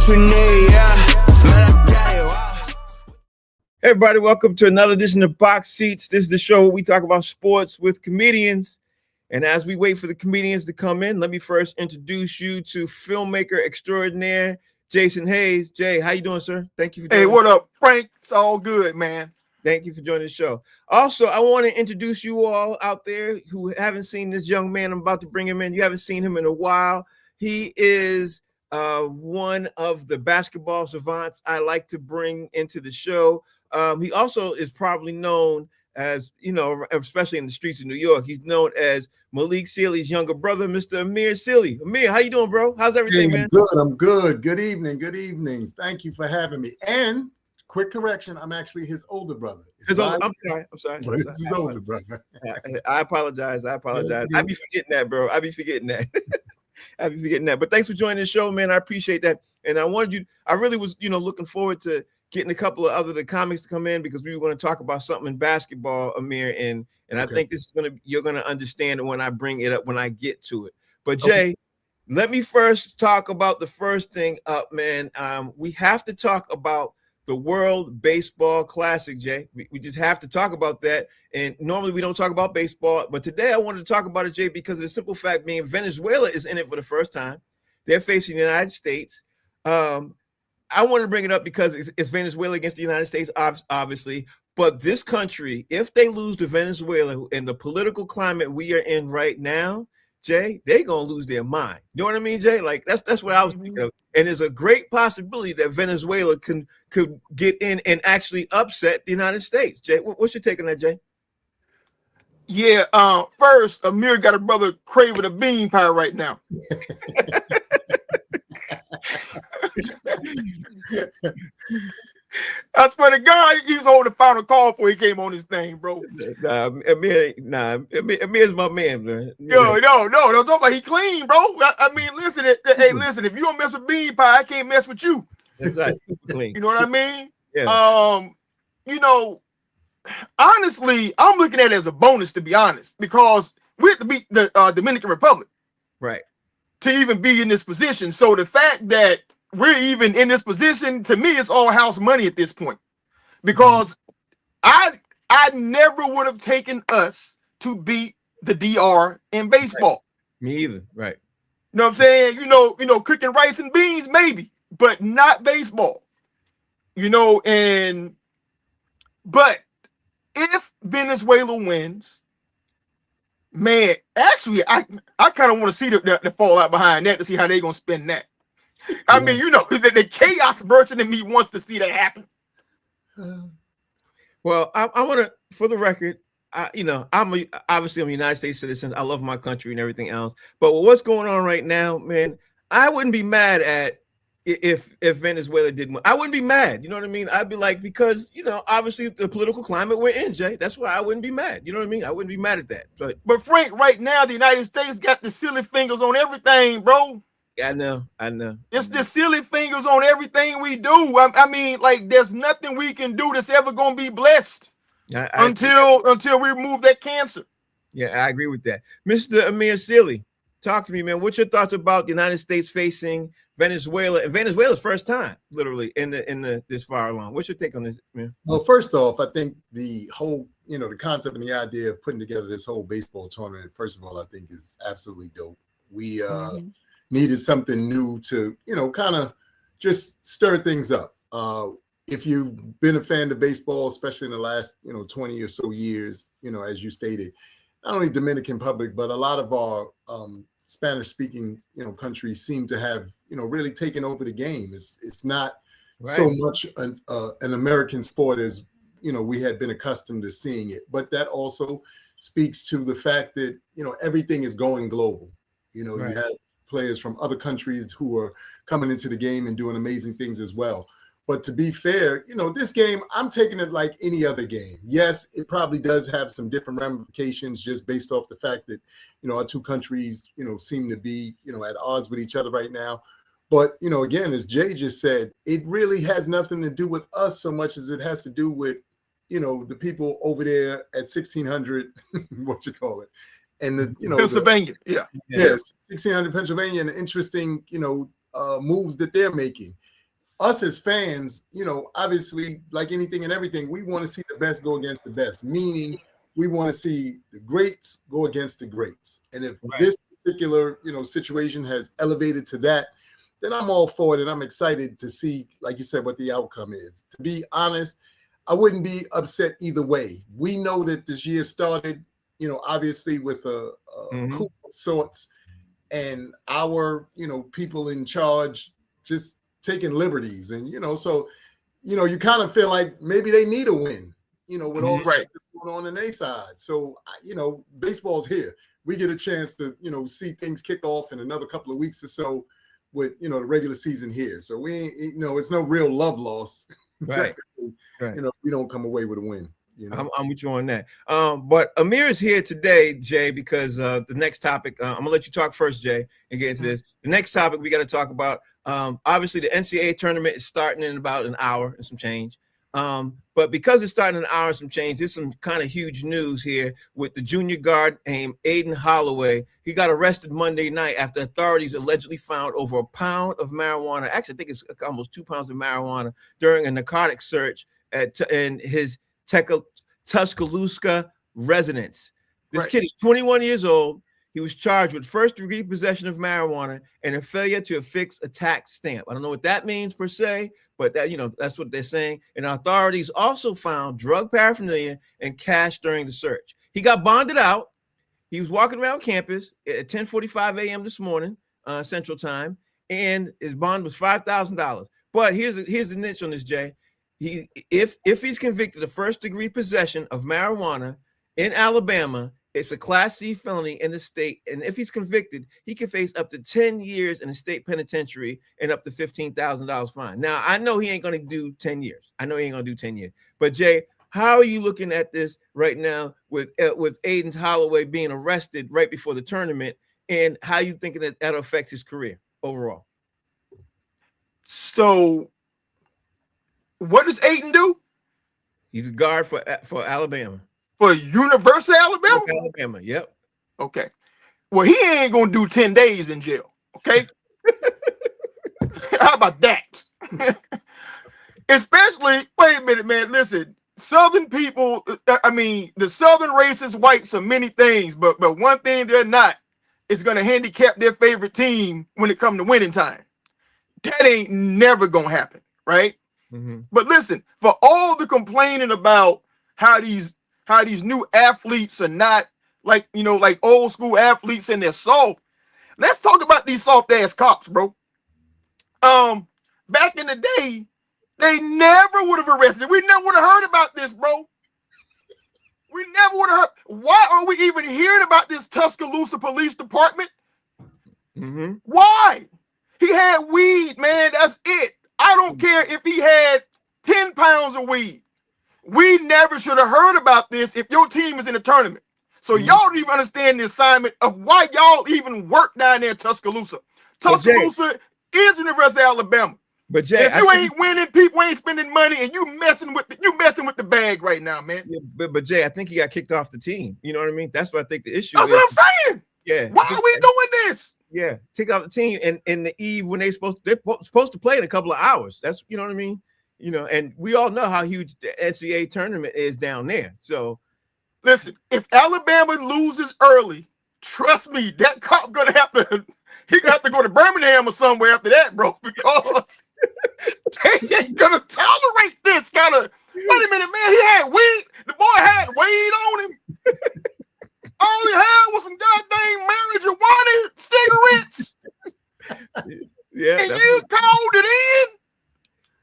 what you need, yeah. Man, I got it, wow. Hey everybody, welcome to another edition of Box Seats. This is the show where we talk about sports with comedians. And as we wait for the comedians to come in, let me first introduce you to filmmaker extraordinaire, Jason Hayes. Jay, how you doing, sir? Thank you for joining. Hey, what up, Frank? It's all good, man. Thank you for joining the show. Also, I want to introduce you all out there who haven't seen this young man. I'm about to bring him in. You haven't seen him in a while. He is one of the basketball savants I like to bring into the show. He also is probably known as, you know, especially in the streets of New York, he's known as Malik Sealy's younger brother, Mr. Amir Sealy. Amir, how you doing, bro? How's everything, man? I'm good. Good evening. Good evening. Thank you for having me. And quick correction, I'm actually his older brother. I'm sorry. It's his older brother. I apologize. I be forgetting that, bro. I be forgetting that. But thanks for joining the show, man. I appreciate that. And I really was, looking forward to getting a couple of the comics to come in because we were going to talk about something in basketball, Amir, and okay. I think you're gonna understand it when I bring it up when I get to it. But Jay, let me first talk about the first thing up, man. We have to talk about the World Baseball Classic, Jay. We just have to talk about that. And normally we don't talk about baseball, but today I wanted to talk about it, Jay, because of the simple fact being Venezuela is in it for the first time. They're facing the United States. I want to bring it up because it's Venezuela against the United States, obviously. But this country, if they lose to Venezuela in the political climate we are in right now, Jay, they're going to lose their mind. You know what I mean, Jay? Like, that's what I was thinking of. And there's a great possibility that Venezuela could get in and actually upset the United States. Jay, what's your take on that, Jay? Yeah, first, Amir got a brother craving a bean pie right now. I swear to God, he was holding the final call before he came on this thing, bro. Amir's my man, man. No, don't talk about he clean, bro. I mean, listen, listen, if you don't mess with bean pie, I can't mess with you. That's right. Clean. You know what I mean? Yeah. Honestly, I'm looking at it as a bonus, to be honest, because we have to beat the Dominican Republic. Right. To even be in this position. So the fact that we're even in this position, to me, it's all house money at this point. Because I never would have taken us to beat the DR in baseball. Right. Me either. Right. You know what I'm saying? You know, cooking rice and beans, maybe, but not baseball. But if Venezuela wins, man, actually, I kind of want to see the fallout behind that to see how they're going to spend that. I mean, the chaos merchant in me wants to see that happen. Well, I want to, for the record, I'm obviously a United States citizen. I love my country and everything else. But with what's going on right now, man, I wouldn't be mad at if Venezuela did win. I wouldn't be mad. You know what I mean? I'd be like, because, obviously the political climate we're in, Jay, that's why I wouldn't be mad. You know what I mean? I wouldn't be mad at that. But Frank, right now, the United States got the silly fingers on everything, bro. I know. It's the silly fingers on everything we do. I mean, like, there's nothing we can do that's ever going to be blessed until we remove that cancer. Yeah, I agree with that. Mr. Amir Sealy, talk to me, man. What's your thoughts about the United States facing Venezuela and Venezuela's first time, literally, in this far along? What's your take on this, man? Well, first off, I think the whole, the concept and the idea of putting together this whole baseball tournament, first of all, I think is absolutely dope. We needed something new to, kind of just stir things up. If you've been a fan of baseball, especially in the last, 20 or so years, as you stated, not only Dominican Republic, but a lot of our Spanish-speaking, countries seem to have, really taken over the game. It's not so much an American sport as, we had been accustomed to seeing it. But that also speaks to the fact that, everything is going global. You have players from other countries who are coming into the game and doing amazing things as well. But to be fair, this game, I'm taking it like any other game. Yes, it probably does have some different ramifications just based off the fact that, our two countries, seem to be, at odds with each other right now. But, again, as Jay just said, it really has nothing to do with us so much as it has to do with, the people over there at 1600, and the, Pennsylvania, yes, 1600 Pennsylvania, and the interesting, moves that they're making. us as fans, obviously, like anything and everything, we want to see the best go against the best, meaning we want to see the greats go against the greats. And if this particular, situation has elevated to that, then I'm all for it. And I'm excited to see, like you said, what the outcome is. To be honest, I wouldn't be upset either way. We know that this year started, obviously with a coup of sorts, and our, people in charge just taking liberties. And, so, you kind of feel like maybe they need a win, with all the stuff that's going on their side. So, baseball's here. We get a chance to, see things kick off in another couple of weeks or so with, the regular season here. So we ain't, it's no real love loss. Right. We don't come away with a win. I'm with you on that. But Amir is here today, Jay, because the next topic, I'm gonna let you talk first, Jay, and get into this. The next topic we got to talk about, obviously the NCAA tournament is starting in about an hour and some change. But because it's starting in an hour and some change, there's some kind of huge news here with the junior guard named Aiden Holloway. He got arrested Monday night after authorities allegedly found over a pound of marijuana. Actually, I think it's almost 2 pounds of marijuana during a narcotic search in his Tuscaloosa residence. This kid is 21 years old. He was charged with first-degree possession of marijuana and a failure to affix a tax stamp. I don't know what that means per se, but that that's what they're saying. And authorities also found drug paraphernalia and cash during the search. He got bonded out. He was walking around campus at 10:45 a.m. this morning, Central Time, and his bond was $5,000. But here's the niche on this, Jay. If he's convicted of first-degree possession of marijuana in Alabama, it's a Class C felony in the state, and if he's convicted, he can face up to 10 years in a state penitentiary and up to $15,000 fine. Now, I know he ain't going to do 10 years. But, Jay, how are you looking at this right now with Aiden Holloway being arrested right before the tournament, and how you thinking that'll affect his career overall? So, what does Aiden do? He's a guard for Alabama. For University of Alabama? Alabama, yep. Okay. Well, he ain't going to do 10 days in jail, okay? How about that? Especially, wait a minute, man, listen, Southern people, the Southern racist whites are many things, but one thing they're not is going to handicap their favorite team when it comes to winning time. That ain't never going to happen, right? Mm-hmm. But listen, for all the complaining about how these new athletes are not like old school athletes and they're soft. Let's talk about these soft ass cops, bro. Back in the day, they never would have arrested. We never would have heard about this, bro. We never would have heard. Why are we even hearing about this Tuscaloosa Police Department? Mm-hmm. Why? He had weed, man. That's it. I don't care if he had 10 pounds of weed. We never should have heard about this if your team is in a tournament. So y'all don't even understand the assignment of why y'all even work down there in Tuscaloosa. Tuscaloosa is University of Alabama. But Jay, if you ain't winning, people ain't spending money, and you messing with the bag right now, man. Yeah, but Jay, I think he got kicked off the team. You know what I mean? That's what I think the issue is. That's what I'm saying. Yeah. Why are we doing this? Yeah, take out the team and in the eve when they're supposed to play in a couple of hours. That's what I mean. And we all know how huge the NCAA tournament is down there. So, listen, if Alabama loses early, trust me, that cop gonna have to go to Birmingham or somewhere after that, bro, because they ain't gonna tolerate this kind of. Wait a minute, man, he had weed. The boy had weed on him. All he had was some goddamn marijuana cigarettes. Yeah, and you called it in.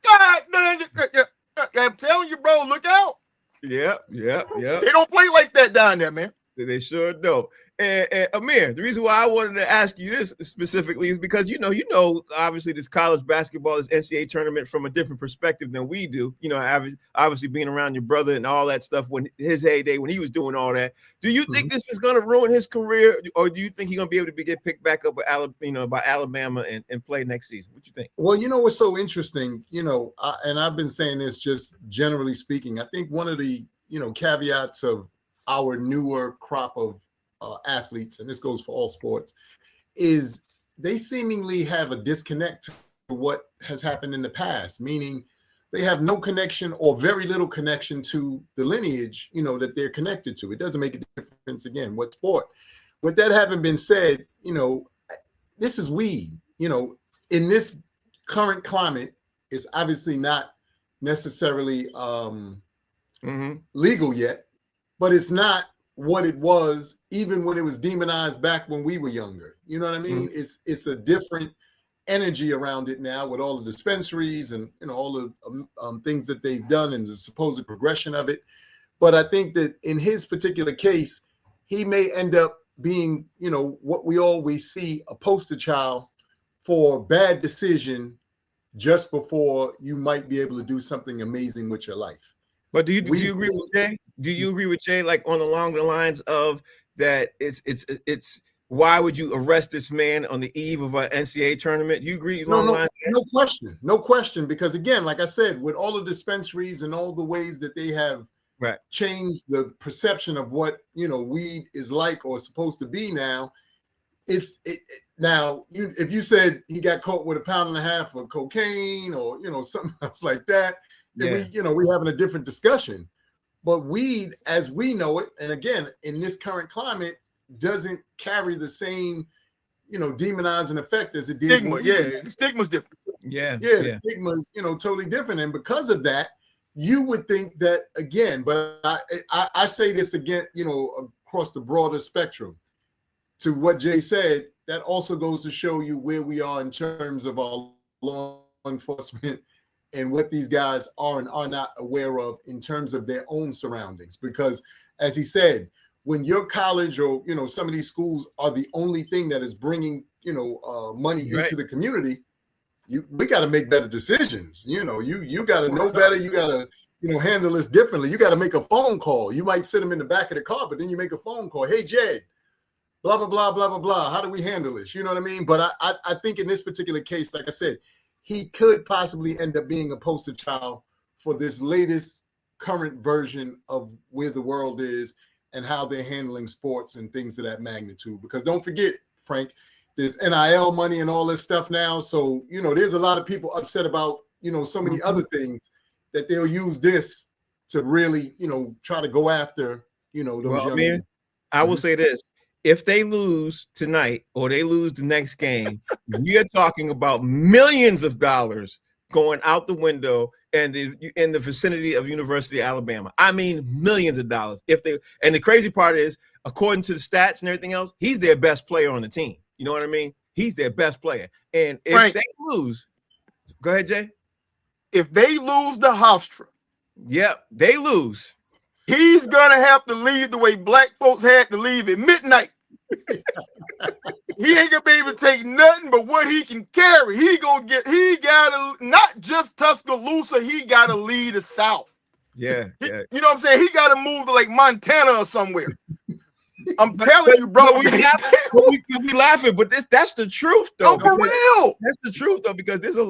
God dang it. I'm telling you, bro, look out. Yeah. They don't play like that down there, man. They sure don't. And Amir, the reason why I wanted to ask you this specifically is because obviously this college basketball, this NCAA tournament from a different perspective than we do. Obviously being around your brother and all that stuff when his heyday when he was doing all that. Do you think this is going to ruin his career, or do you think he's going to be able to get picked back up by Alabama and play next season? What you think? Well, what's so interesting, and I've been saying this just generally speaking. I think one of the caveats of our newer crop of athletes, and this goes for all sports, is they seemingly have a disconnect what has happened in the past, meaning they have no connection or very little connection to the lineage, that they're connected to. It doesn't make a difference, again, what sport. With that having been said, this is weed. In this current climate, it's obviously not necessarily legal yet, but it's not what it was even when it was demonized back when we were younger. You know what I mean? It's a different energy around it now with all the dispensaries and all the things that they've done and the supposed progression of it. But I think that in his particular case, he may end up being, what we always see, a poster child for bad decision just before you might be able to do something amazing with your life. But do you agree with Jay? Do you agree with Jay, like along the lines of that? It's why would you arrest this man on the eve of an NCAA tournament? You agree? No question. Because again, like I said, with all the dispensaries and all the ways that they have changed the perception of what weed is like or supposed to be now, now if you said he got caught with 1.5 pounds of cocaine or something else like that, then we're having a different discussion. But weed, as we know it, and again, in this current climate, doesn't carry the same, demonizing effect as it did. Stigma, the stigma's different. The stigma is, totally different. And because of that, you would think that again, but I say this again, across the broader spectrum to what Jay said, that also goes to show you where we are in terms of our law enforcement and what these guys are and are not aware of in terms of their own surroundings. Because as he said, when your college or, some of these schools are the only thing that is bringing, money into the community, we got to make better decisions. You got to know better. You got to, handle this differently. You got to make a phone call. You might sit them in the back of the car, but then you make a phone call. Hey, Jed, blah, blah, blah, blah, blah, blah. How do we handle this? You know what I mean? But I think in this particular case, like I said, he could possibly end up being a poster child for this latest current version of where the world is and how they're handling sports and things of that magnitude. Because don't forget, Frank, there's NIL money and all this stuff now. So, there's a lot of people upset about, so many other things that they'll use this to really, try to go after, those young men. I will say this. If they lose tonight or they lose the next game, we are talking about millions of dollars going out the window and in the vicinity of University of Alabama. I mean, millions of dollars. And the crazy part is, according to the stats and everything else, he's their best player on the team. You know what I mean? He's their best player. And if they lose, go ahead, Jay. If they lose the Hofstra, they lose. He's gonna have to leave the way black folks had to leave at midnight. He ain't gonna be able to take nothing but what he can carry. He gotta not just Tuscaloosa, he gotta lead the South. You know what I'm saying? He gotta move to like Montana or somewhere. I'm telling you, bro. We laughing, but that's the truth, though. Oh, for real. That's the truth, though, because there's a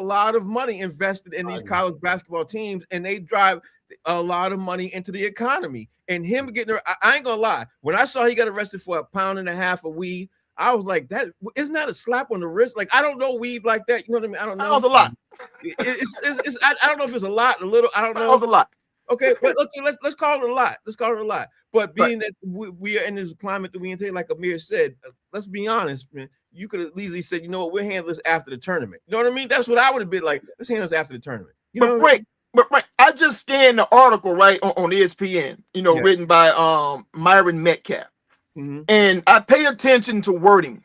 lot of money invested in these college basketball teams, and they drive a lot of money into the economy. And him getting, I ain't gonna lie, when I saw he got arrested for 1.5 pounds of weed, I was like, that isn't that a slap on the wrist? Like, I don't know weed like that. You know what I mean? I don't know. That was a lot. I don't know if it's a lot, a little. I don't know. That was a lot. Okay, but let's call it a lot. Let's call it a lot. But being that we are in this climate that we in today, like Amir said, let's be honest, man. You could have easily said, we'll handle this after the tournament. You know what I mean? That's what I would have been like. Let's handle this after the tournament. But Frank, I just scanned the article on ESPN, written by Myron Metcalf. Mm-hmm. And I pay attention to wording.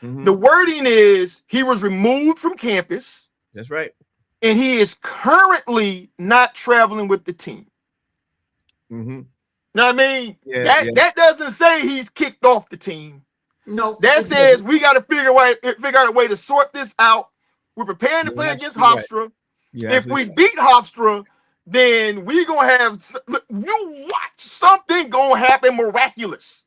Mm-hmm. The wording is he was removed from campus. That's right. And he is currently not traveling with the team. Mm-hmm. You know what I mean? That doesn't say he's kicked off the team. No. That says we got to figure out a way to sort this out. We're preparing to play against Hofstra. Right. If we beat Hofstra, then we're going to have, you watch, something going to happen miraculous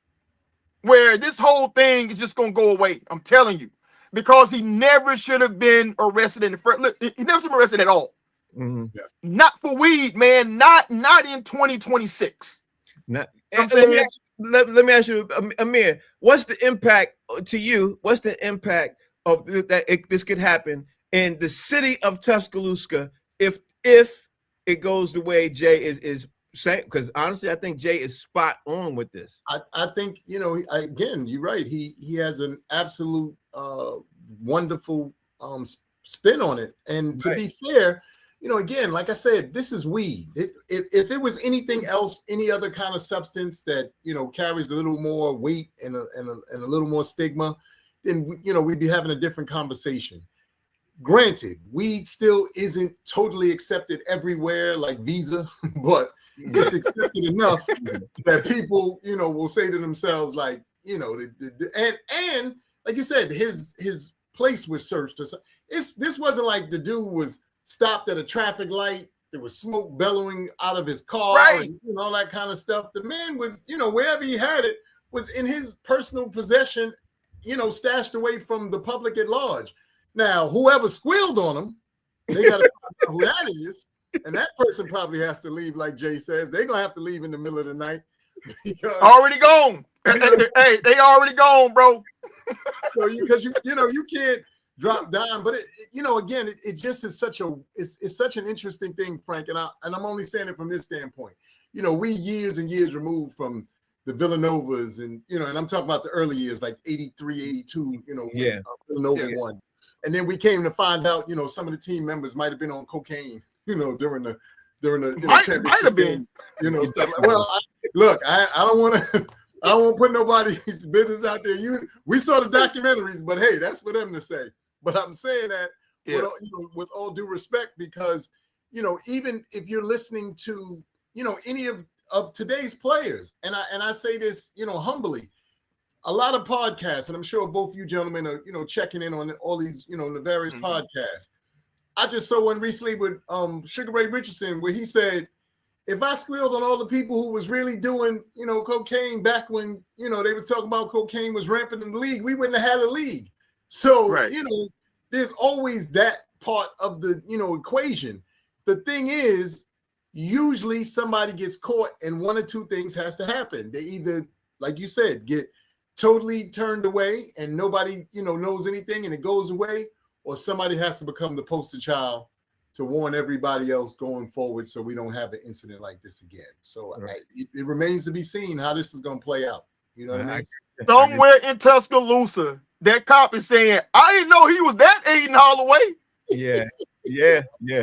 where this whole thing is just going to go away. I'm telling you, because he never should have been arrested in the first, he never should have been arrested at all. Mm-hmm. Not for weed, man. Not in 2026. Let me ask you, Amir, what's the impact to you? What's the impact of this could happen in the city of Tuscaloosa if it goes the way Jay is saying. Because honestly, I think Jay is spot on with this. I think, again, you're right. He has an absolute wonderful spin on it. And to be fair, again, like I said, this is weed. If it was anything else, any other kind of substance that carries a little more weight and a little more stigma, then we'd be having a different conversation. Granted, weed still isn't totally accepted everywhere like Visa, but it's accepted enough that people will say to themselves, like, and like you said, his place was searched. This wasn't like the dude was stopped at a traffic light. There was smoke bellowing out of his car, and all that kind of stuff. The man was, wherever he had it, was in his personal possession, stashed away from the public at large. Now, whoever squealed on him, they got to find out who that is, and that person probably has to leave, like Jay says. They're gonna have to leave in the middle of the night. Already gone. Hey, they already gone, bro. So because you can't drop down, but again, it just is such an interesting thing, Frank, and I'm only saying it from this standpoint. We years and years removed from the Villanovas, and and I'm talking about the early years, like 83, 82, when Villanova won. And then we came to find out, some of the team members might have been on cocaine, during the championship. Might have been, stuff like, well, look, I don't want to put nobody's business out there. We saw the documentaries, but hey, that's for them to say. But I'm saying that with all due respect, because even if you're listening to any of today's players, and I say this sumbly, a lot of podcasts, and I'm sure both you gentlemen are checking in on all these the various podcasts. I just saw one recently with Sugar Ray Richardson where he said, if I squealed on all the people who was really doing cocaine back when they was talking about cocaine was rampant in the league, we wouldn't have had a league. So there's always that part of the equation. The thing is, usually somebody gets caught and one or two things has to happen. They either, like you said, get totally turned away and nobody knows anything and it goes away, or somebody has to become the poster child to warn everybody else going forward so we don't have an incident like this again. So it remains to be seen how this is going to play out. You know what I mean? Somewhere in Tuscaloosa, that cop is saying, I didn't know he was that Aiden Holloway. Yeah.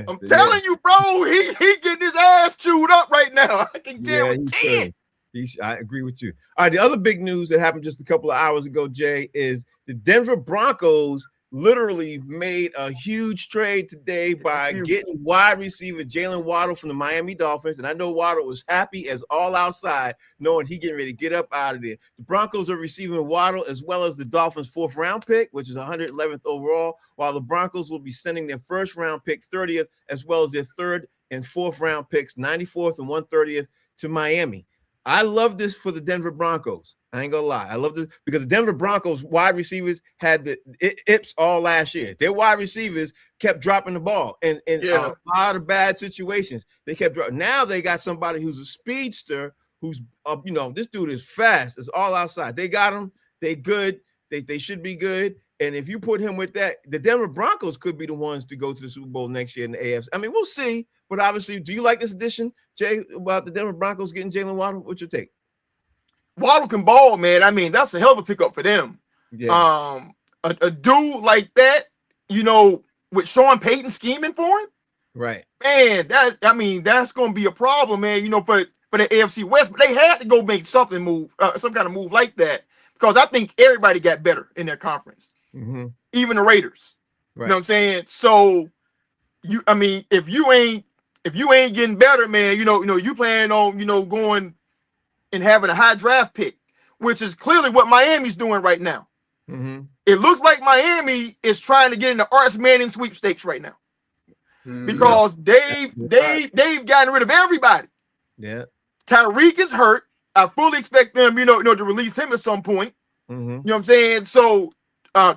I'm telling you, bro, he getting his ass chewed up right now. I can guarantee it. I agree with you. All right, the other big news that happened just a couple of hours ago, Jay, is the Denver Broncos literally made a huge trade today by getting wide receiver Jalen Waddle from the Miami Dolphins. And I know Waddle was happy as all outside, knowing he getting ready to get up out of there. The Broncos are receiving Waddle as well as the Dolphins' 4th round pick, which is 111th overall, while the Broncos will be sending their 1st round pick, 30th, as well as their 3rd and 4th round picks, 94th and 130th, to Miami. I love this for the Denver Broncos. I ain't gonna lie. I love this because the Denver Broncos wide receivers had the ips all last year. Their wide receivers kept dropping the ball in a lot of bad situations. They kept dropping. Now they got somebody who's a speedster who's, this dude is fast. It's all outside. They got him. They good. They should be good. And if you put him with that, the Denver Broncos could be the ones to go to the Super Bowl next year in the AFC. I mean, we'll see. But obviously, do you like this addition, Jay, about the Denver Broncos getting Jalen Waddle? What's your take? Waddle can ball, man. I mean, that's a hell of a pickup for them. Yeah. A dude like that, with Sean Payton scheming for him, right? Man, that's going to be a problem, man. For the AFC West, but they had to go make some kind of move like that because I think everybody got better in their conference, even the Raiders. Right. You know what I'm saying? So, if you ain't getting better, man, you plan on going and having a high draft pick, which is clearly what Miami's doing right now. It looks like Miami is trying to get in the Arch Manning sweepstakes right now because they've gotten rid of everybody. Yeah, Tyreek is hurt. I fully expect them, to release him at some point. You know what I'm saying? So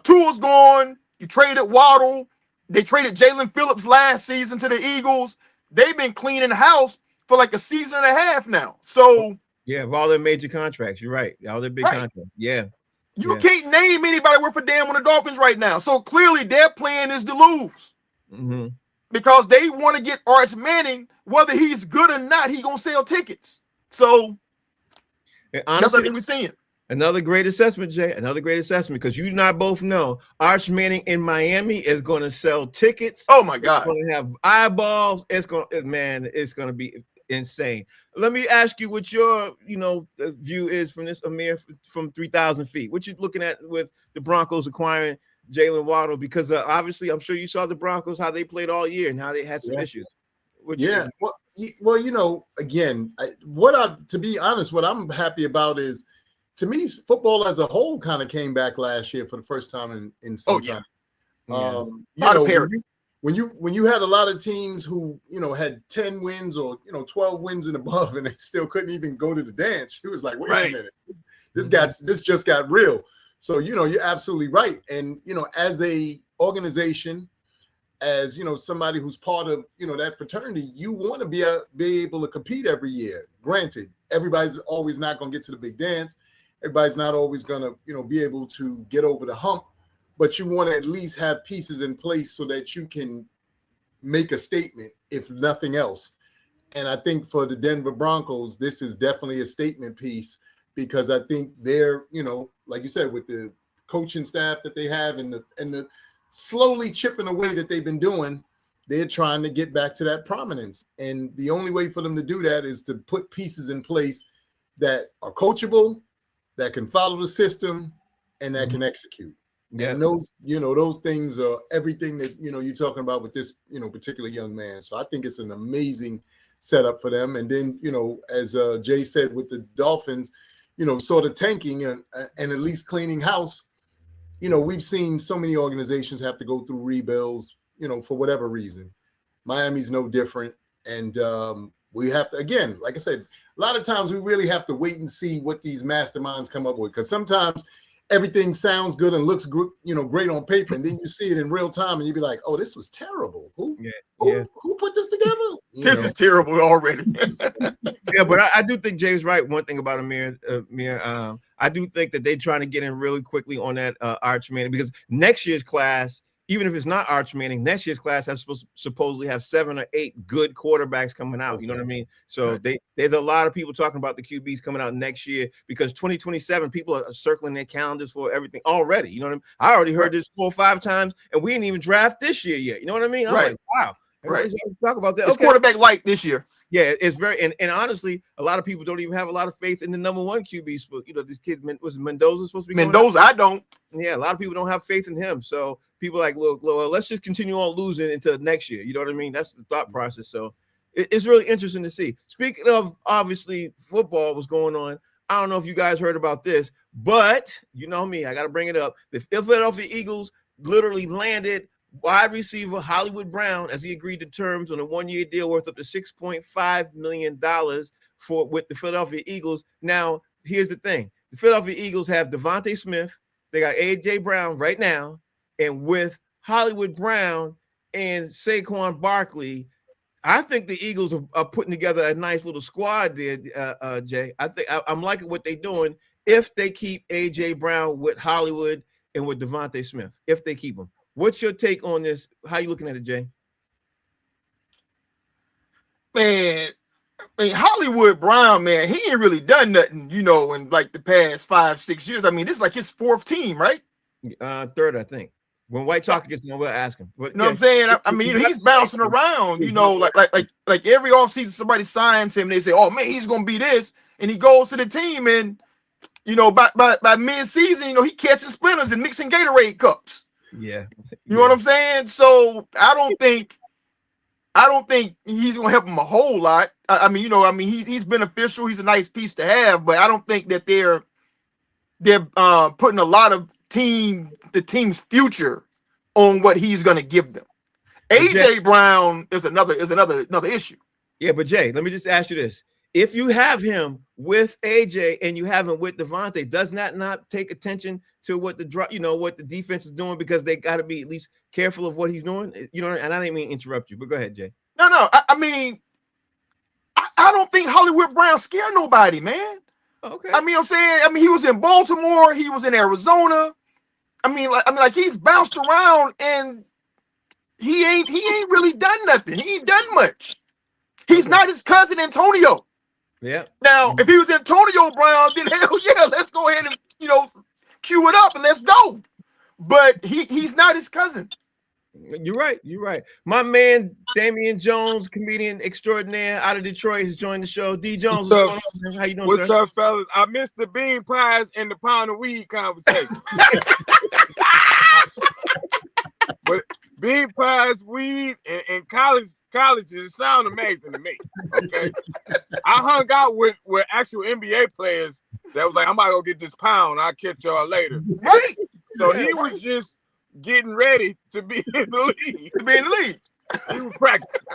Tua's gone. You traded Waddle. They traded Jalen Phillips last season to the Eagles. They've been cleaning house for like a season and a half now. So yeah, of all their major contracts, you're right. All their big contracts. Yeah. You can't name anybody worth a damn on the Dolphins right now. So clearly their plan is to lose. Mm-hmm. Because they want to get Arch Manning, whether he's good or not, he's gonna sell tickets. So honestly, that's what we're seeing. Another great assessment, Jay. Another great assessment, because you and I both know Arch Manning in Miami is going to sell tickets. Oh my God! It's going to have eyeballs. It's going to be insane. Let me ask you what your view is from this, Amir, from 3,000 feet. What you looking at with the Broncos acquiring Jalen Waddle? Because obviously, I'm sure you saw the Broncos, how they played all year and how they had some issues. Well, again, to be honest, what I'm happy about is, to me, football as a whole kind of came back last year for the first time in some time. When you had a lot of teams who had 10 wins or 12 wins and above, and they still couldn't even go to the dance, it was like, wait a minute, this just got real. So you're absolutely right. And as a organization, as somebody who's part of that fraternity, you want to be able to compete every year. Granted, everybody's always not going to get to the big dance. Everybody's not always going to be able to get over the hump, but you want to at least have pieces in place so that you can make a statement, if nothing else. And I think for the Denver Broncos, this is definitely a statement piece, because I think they're, like you said, with the coaching staff that they have and the slowly chipping away that they've been doing, they're trying to get back to that prominence. And the only way for them to do that is to put pieces in place that are coachable, that can follow the system, and that can execute. Yeah. And those things are everything that, you're talking about with this, particular young man. So I think it's an amazing setup for them. And then, as Jay said, with the Dolphins, sort of tanking and at least cleaning house, we've seen so many organizations have to go through rebuilds, for whatever reason. Miami's no different. And we have to, again, like I said, a lot of times we really have to wait and see what these masterminds come up with, because sometimes everything sounds good and looks great on paper, and then you see it in real time and you be like, oh, this was terrible. Who put this together? This is terrible already. Yeah, but I do think Jay's right. One thing about Amir, I do think that they're trying to get in really quickly on that Arch Manning, because next year's class, even if it's not Arch Manning, next year's class has supposedly have 7 or 8 good quarterbacks coming out. You know what I mean? So there's a lot of people talking about the QBs coming out next year, because 2027 people are circling their calendars for everything already. You know what I mean? I already heard this 4 or 5 times, and we didn't even draft this year yet. You know what I mean? I'm like, wow. Everybody's talk about that. It's quarterback light this year. Yeah, it's very and honestly, a lot of people don't even have a lot of faith in the number 1 QB. This kid was Mendoza supposed to be Mendoza. I don't. Yeah, a lot of people don't have faith in him. So people are like, look, let's just continue on losing until next year. You know what I mean? That's the thought process. So it's really interesting to see. Speaking of, obviously, football was going on. I don't know if you guys heard about this, but you know me, I got to bring it up. The Philadelphia Eagles literally landed wide receiver Hollywood Brown as he agreed to terms on a 1-year deal worth up to $6.5 million with the Philadelphia Eagles. Now, here's the thing. The Philadelphia Eagles have Devontae Smith. They got A.J. Brown right now. And with Hollywood Brown and Saquon Barkley, I think the Eagles are putting together a nice little squad there, Jay. I think I'm liking what they're doing if they keep A.J. Brown with Hollywood and with Devontae Smith, if they keep them. What's your take on this? How you looking at it, Jay? Man, Hollywood Brown, man, he ain't really done nothing, in like the past 5-6 years. I mean, this is like his 4th team, right? 3rd, I think. When White Chalker gets in, we'll ask him. But, you know what I'm saying? I mean, he's bouncing around, like every offseason somebody signs him and they say, oh, man, he's going to be this. And he goes to the team and, by mid-season, he catching splinters and mixing Gatorade cups. Yeah. You know what I'm saying? So I don't think he's going to help him a whole lot. I mean, he's beneficial. He's a nice piece to have, but I don't think that they're putting a lot of the team's future on what he's going to give them. AJ Brown is another issue. Yeah, but Jay, let me just ask you this. If you have him with AJ and you have him with Devontae, does that not take attention to what the defense is doing, because they got to be at least careful of what he's doing? And I didn't mean to interrupt you, but go ahead, Jay. No. I mean, I don't think Hollywood Brown scared nobody, man. Okay. I mean, I'm saying, he was in Baltimore, he was in Arizona. Like he's bounced around and he ain't really done nothing. He ain't done much. He's not his cousin Antonio. Yeah. Now, if he was Antonio Brown, then hell yeah, let's go ahead and cue it up and let's go. But he's not his cousin. You're right. You're right. My man Damian Jones, comedian extraordinaire out of Detroit, has joined the show. D Jones, what's going on, man? How you doing, What's sir? up, fellas? I missed the bean pies and the pound of weed conversation. But bean pies, weed, and colleges sound amazing to me. Okay. I hung out with actual NBA players that was like, I'm about to go get this pound. I'll catch y'all later. Right. So he was just getting ready to be in the league. He was practicing.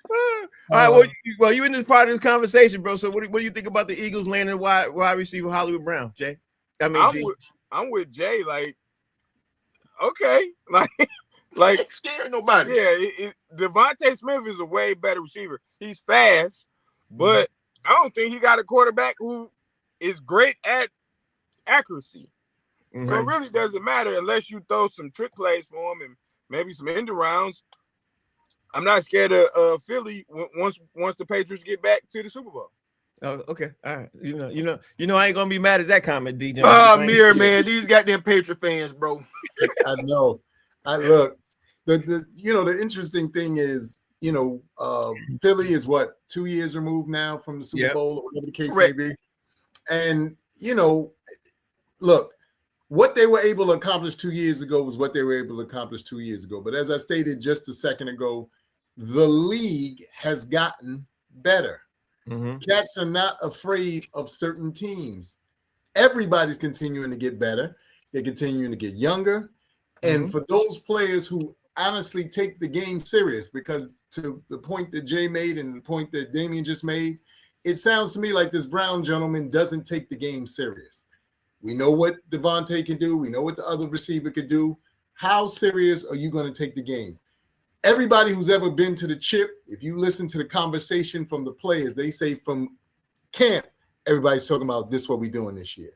All right. Well, you in this part of this conversation, bro. So what do you think about the Eagles landing wide receiver Hollywood Brown, Jay? I'm with Jay. Like, okay, like ain't scaring nobody. Yeah, Devontae Smith is a way better receiver. He's fast, but I don't think he got a quarterback who is great at accuracy. Mm-hmm. So it really doesn't matter unless you throw some trick plays for him and maybe some end rounds. I'm not scared of Philly once the Patriots get back to the Super Bowl. Oh, okay. All right. I ain't gonna be mad at that comment, DJ. Mirror, man, these goddamn Patriot fans, bro. I know. Look. The interesting thing is, Philly is what, 2 years removed now from the Super Bowl, or whatever the case may be. And look, what they were able to accomplish 2 years ago was what they were able to accomplish 2 years ago. But as I stated just a second ago, the league has gotten better. Mm-hmm. Cats are not afraid of certain teams. Everybody's continuing to get better. They're continuing to get younger. And for those players who honestly take the game serious, because to the point that Jay made and the point that Damian just made, it sounds to me like this Brown gentleman doesn't take the game serious. We know what Devontae can do. We know what the other receiver could do. How serious are you going to take the game? Everybody who's ever been to the chip, if you listen to the conversation from the players, they say from camp, everybody's talking about this, what we're doing this year.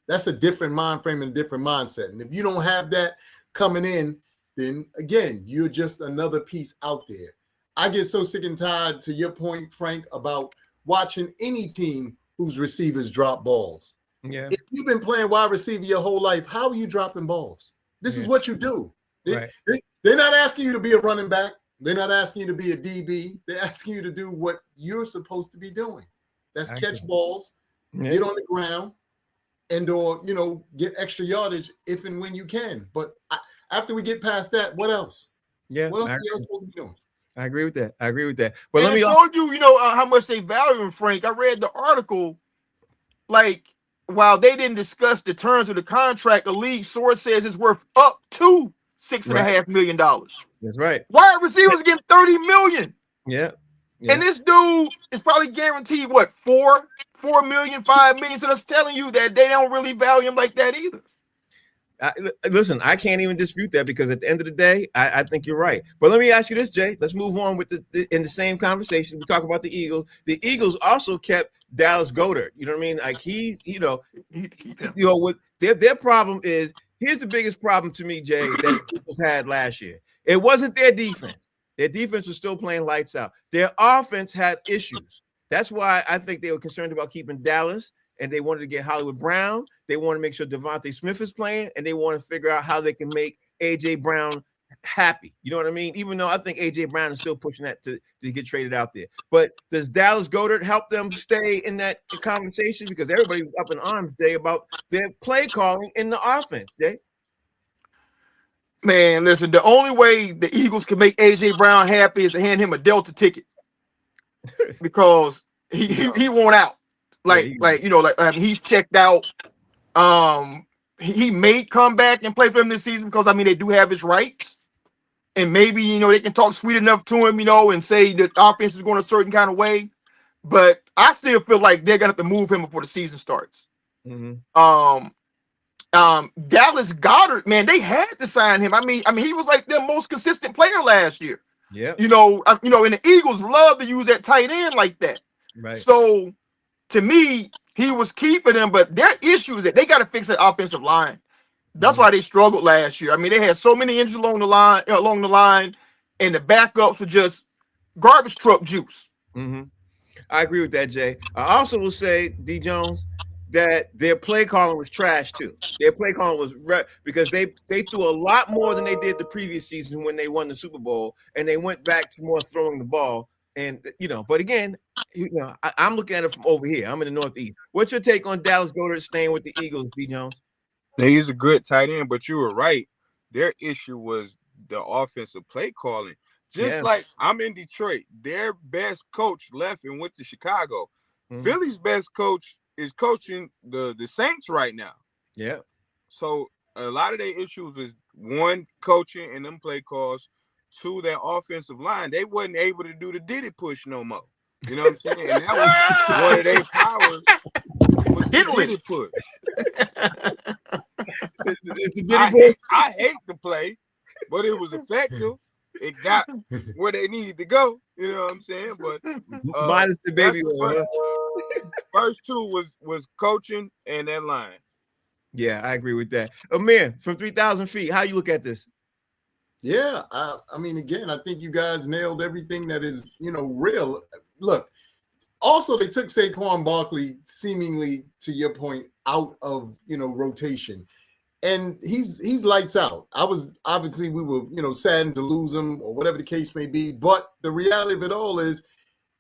That's a different mind frame and a different mindset. And if you don't have that coming in, then again, you're just another piece out there. I get so sick and tired, to your point, Frank, about watching any team whose receivers drop balls. Yeah. If you've been playing wide receiver your whole life, how are you dropping balls? This is what you do. They're not asking you to be a running back. They're not asking you to be a DB. They're asking you to do what you're supposed to be doing. That's catch balls, get on the ground, and or get extra yardage if and when you can. But after we get past that, what else? Yeah. What else are you supposed to be doing? I agree with that. But let me show you, how much they value him, Frank. I read the article. Like, while they didn't discuss the terms of the contract, a league source says it's worth up to $6.5 million. That's right. Wide receivers getting $30 million. Yeah. And this dude is probably guaranteed what, $4 million, $5 million. So that's telling you that they don't really value him like that either. Listen, I can't even dispute that, because at the end of the day, I think you're right. But let me ask you this, Jay. Let's move on with in the same conversation. We talk about the Eagles. The Eagles also kept Dallas Goedert. You know what I mean? Like what their problem is. Here's the biggest problem to me, Jay, that the Eagles had last year. It wasn't their defense. Their defense was still playing lights out. Their offense had issues. That's why I think they were concerned about keeping Dallas, and they wanted to get Hollywood Brown. They want to make sure Devontae Smith is playing, and they want to figure out how they can make A.J. Brown happy. You know what I mean? Even though I think A.J. Brown is still pushing that to get traded out there. But does Dallas Goedert help them stay in that conversation? Because everybody was up in arms, Jay, about their play calling in the offense, Jay. Man, listen, the only way the Eagles can make A.J. Brown happy is to hand him a Delta ticket, because he won't out. He's checked out. He may come back and play for him this season, because they do have his rights, and maybe they can talk sweet enough to him, and say that the offense is going a certain kind of way. But I still feel like they're gonna have to move him before the season starts. Mm-hmm. Dallas Goedert, man, they had to sign him. He was like their most consistent player last year. Yeah. And the Eagles love to use that tight end like that. Right. So to me, he was key for them. But their issue is that they got to fix that offensive line. That's why they struggled last year. I mean, they had so many injuries along the line, and the backups were just garbage truck juice. Mm-hmm. I agree with that, Jay. I also will say, D. Jones, that their play calling was trash too. Their play calling was because they threw a lot more than they did the previous season when they won the Super Bowl, and they went back to more throwing the ball. And but again, I'm looking at it from over here. I'm in the Northeast. What's your take on Dallas Goedert staying with the Eagles, D. Jones? He's a good tight end, but you were right. Their issue was the offensive play calling. Just like I'm in Detroit, their best coach left and went to Chicago. Mm-hmm. Philly's best coach is coaching the Saints right now. Yeah. So a lot of their issues is one, coaching and them play calls. Two, their offensive line. They wasn't able to do the Diddy push no more. You know what I'm saying? And that was one of their powers. Was the Diddy push. I hate the play, but it was effective. It got where they needed to go. You know what I'm saying? But minus the baby oil. First two was coaching and that line. Yeah, I agree with that. Amir, from 3,000 feet, how you look at this? Yeah, I mean, again, I think you guys nailed everything that is, real. Look, also they took Saquon Barkley, seemingly to your point, out of rotation. And he's lights out. We were, saddened to lose him or whatever the case may be. But the reality of it all is,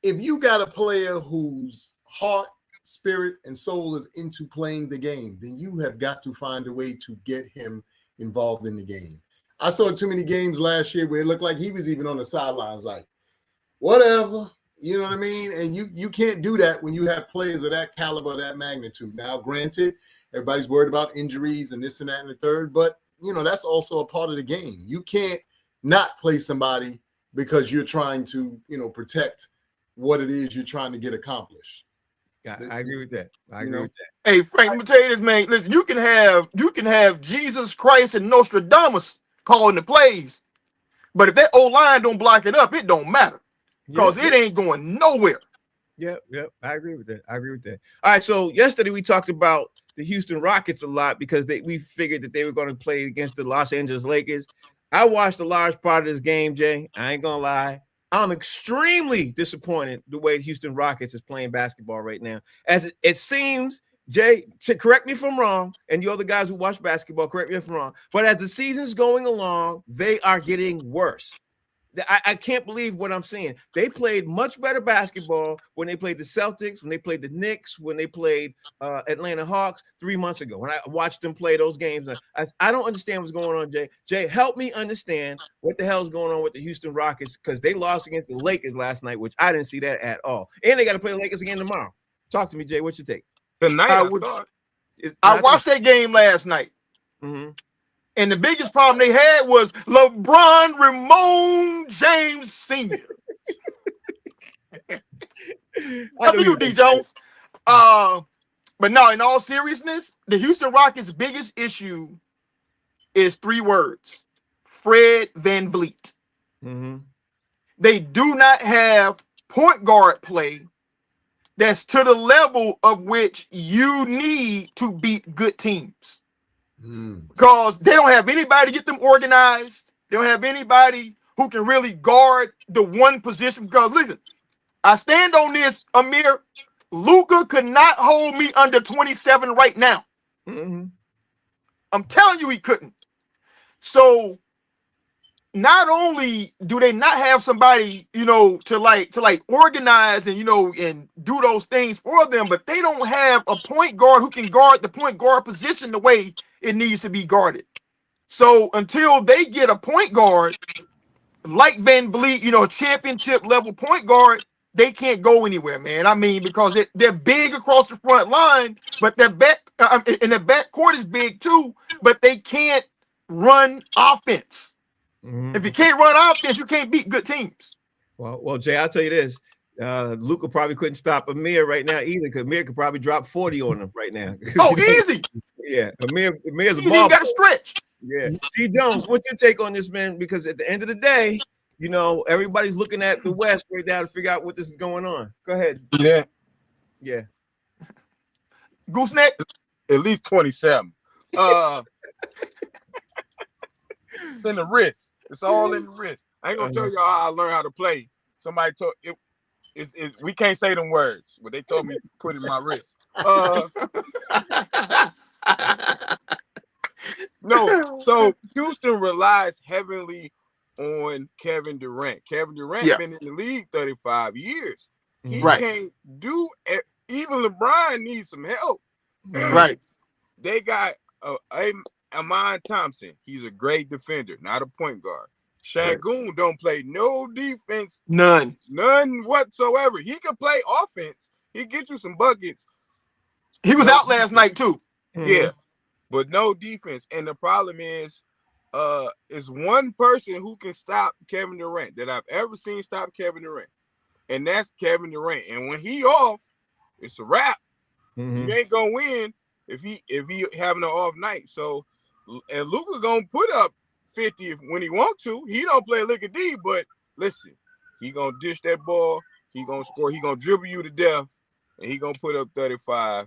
if you got a player whose heart, spirit, and soul is into playing the game, then you have got to find a way to get him involved in the game. I saw too many games last year where it looked like he was even on the sidelines, like, whatever, you know what I mean? And you can't do that when you have players of that caliber, that magnitude. Now, granted, everybody's worried about injuries and this and that and the third, but that's also a part of the game. You can't not play somebody because you're trying to, protect what it is you're trying to get accomplished. Yeah, I agree with that. I agree with that. Hey, Frank, let me tell you this, man. Listen, you can have Jesus Christ and Nostradamus calling the plays, but if that O-line don't block it up, it don't matter because it ain't going nowhere. Yep. I agree with that. All right, so yesterday we talked about the Houston Rockets a lot because we figured that they were going to play against the Los Angeles Lakers. I watched a large part of this game, Jay. I ain't gonna lie. I'm extremely disappointed the way the Houston Rockets is playing basketball right now. As it seems, Jay, correct me if I'm wrong, and you other guys who watch basketball, correct me if I'm wrong, but as the season's going along, they are getting worse. I can't believe what I'm seeing. They played much better basketball when they played the Celtics, when they played the Knicks, when they played Atlanta Hawks 3 months ago. When I watched them play those games, I don't understand what's going on, Jay. Jay, help me understand what the hell is going on with the Houston Rockets because they lost against the Lakers last night, which I didn't see that at all. And they got to play the Lakers again tomorrow. Talk to me, Jay. What's your take? Tonight, I watched that game last night. Mm-hmm. And the biggest problem they had was LeBron Ramon James Sr. How for you, D. Jones? But no, in all seriousness, the Houston Rockets' biggest issue is 3 words: Fred VanVleet. Mm-hmm. They do not have point guard play that's to the level of which you need to beat good teams. Because they don't have anybody to get them organized. They don't have anybody who can really guard the one position. Because listen, I stand on this, Amir. Luka could not hold me under 27 right now. Mm-hmm. I'm telling you he couldn't. So not only do they not have somebody, to organize and, and do those things for them, but they don't have a point guard who can guard the point guard position the way it needs to be guarded. So until they get a point guard like VanVleet, a championship level point guard, they can't go anywhere, man. I mean, because they're big across the front line, but their back and their back court is big too, but they can't run offense. Mm-hmm. If you can't run offense, you can't beat good teams. Well, Jay, I'll tell you this. Luka probably couldn't stop Amir right now either, because Amir could probably drop 40 on him right now. Oh, easy. Yeah, Amir's a ball. You got to stretch. Yeah. D. Jones, what's your take on this, man? Because at the end of the day, everybody's looking at the West right now to figure out what this is going on. Go ahead. Yeah. Yeah. Gooseneck? At least 27. It's in the wrist. It's all in the wrist. I ain't gonna tell y'all how I learned how to play. Somebody told it. We can't say them words, but they told me to put it in my wrist. No, so Houston relies heavily on Kevin Durant. Kevin Durant been in the league 35 years. He can't do it. Even LeBron needs some help. Right. They got Amon Thompson. He's a great defender, not a point guard. Şengün don't play no defense. None whatsoever. He can play offense. He get you some buckets. He was out last night too. Yeah, but no defense. And the problem is one person who can stop Kevin Durant that I've ever seen stop Kevin Durant, and that's Kevin Durant. And when he off, it's a wrap. You ain't gonna win if he having an off night. So, and Luka gonna put up 50 when he want to. He don't play lick of D, but listen, he gonna dish that ball. He gonna score. He gonna dribble you to death, and he gonna put up 35.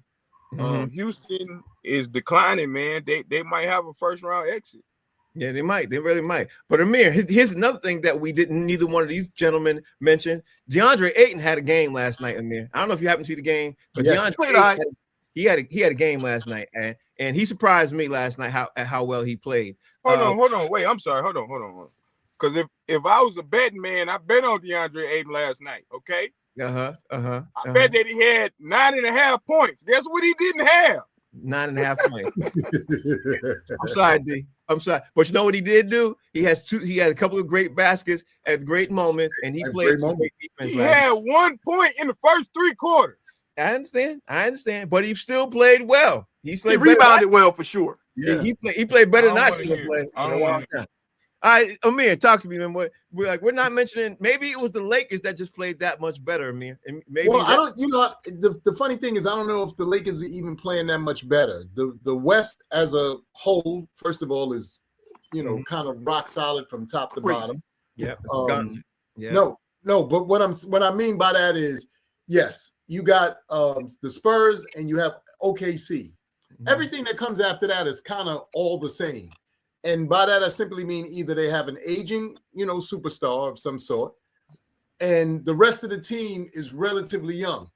Houston is declining, man. They might have a first round exit. Yeah, they might. They really might. But Amir, here's another thing that neither one of these gentlemen mentioned. DeAndre Ayton had a game last night, Amir. I don't know if you happen to see the game, but DeAndre Ayton, he had a game last night, and he surprised me last night how well he played. Hold on. Wait, I'm sorry. Hold on. Because if I was a betting man, I bet on DeAndre Ayton last night. Okay. I bet that he had 9.5 points. Guess what he didn't have? 9.5 points. I'm sorry, D. I'm sorry, but you know what he did do? He had a couple of great baskets at great moments, and he played some great defense. He had 1 point in the first 3 quarters. I understand, but he still played well. He rebounded well for sure. Yeah, he played better than I seen him play. I don't want to. All right, Amir, talk to me, man. We're not mentioning. Maybe it was the Lakers that just played that much better, Amir. And maybe I don't. You know, the funny thing is, I don't know if the Lakers are even playing that much better. The West as a whole, first of all, is kind of rock solid from top to bottom. Yeah. No. But what I mean by that is, yes, you got the Spurs and you have OKC. Everything that comes after that is kind of all the same. And by that, I simply mean either they have an aging, superstar of some sort, and the rest of the team is relatively young.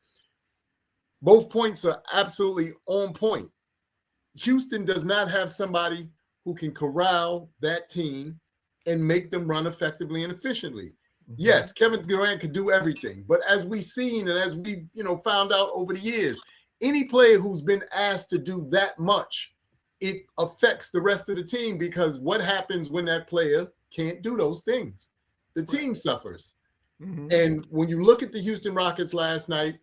Both points are absolutely on point. Houston does not have somebody who can corral that team and make them run effectively and efficiently. Yes, Kevin Durant could do everything, but as we've seen and as we, found out over the years, any player who's been asked to do that much, it affects the rest of the team, because what happens when that player can't do those things? The team suffers. And when you look at the Houston Rockets last night,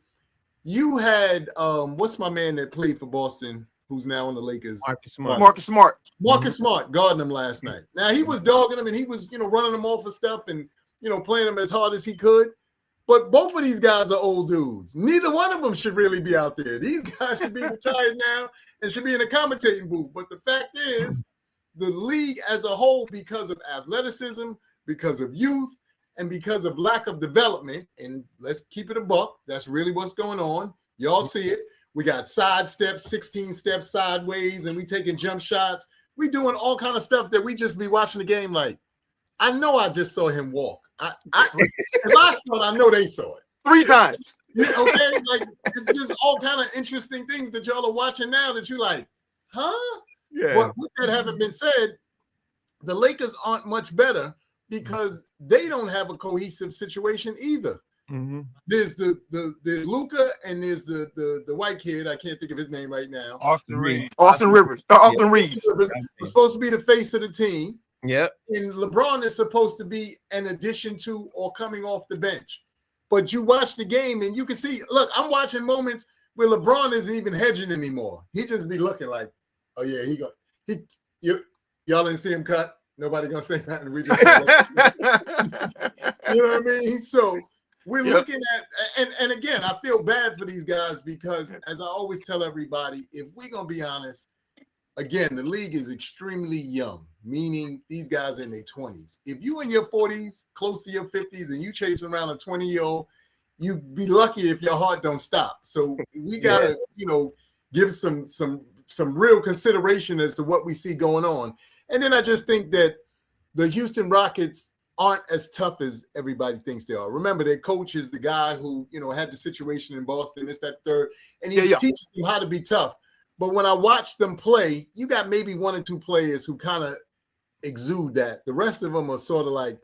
you had what's my man that played for Boston, who's now on the Lakers? Marcus Smart guarding them last night. Now he was dogging them and he was running them off for stuff and playing them as hard as he could. But both of these guys are old dudes. Neither one of them should really be out there. These guys should be retired now and should be in a commentating booth. But the fact is, the league as a whole, because of athleticism, because of youth, and because of lack of development, and let's keep it a buck, that's really what's going on. Y'all see it. We got side steps, 16 steps sideways, and we taking jump shots. We doing all kind of stuff that we just be watching the game like, I know I just saw him walk. If I saw it, I know they saw it 3 times. Okay, like it's just all kind of interesting things that y'all are watching now that you're like, huh? Yeah. But with that having been said, the Lakers aren't much better because they don't have a cohesive situation either. There's there's Luka and there's the white kid. I can't think of his name right now. Austin Reeves. Austin Reeves. He's supposed to be the face of the team. Yep. And LeBron is supposed to be an addition to or coming off the bench. But you watch the game and you can see, look, I'm watching moments where LeBron isn't even hedging anymore. He just be looking like, oh yeah, y'all didn't see him cut. Nobody gonna say nothing. We just you know what I mean? So we're looking at and again, I feel bad for these guys because as I always tell everybody, if we're gonna be honest, again, the league is extremely young, meaning these guys are in their 20s. If you in your 40s, close to your 50s, and you chasing around a 20-year-old, you'd be lucky if your heart don't stop. So we gotta, give some real consideration as to what we see going on. And then I just think that the Houston Rockets aren't as tough as everybody thinks they are. Remember, their coach is the guy who, had the situation in Boston, this, that, third, and he teaches them how to be tough. But when I watch them play, you got maybe one or two players who kind of exude that. The rest of them are sort of like,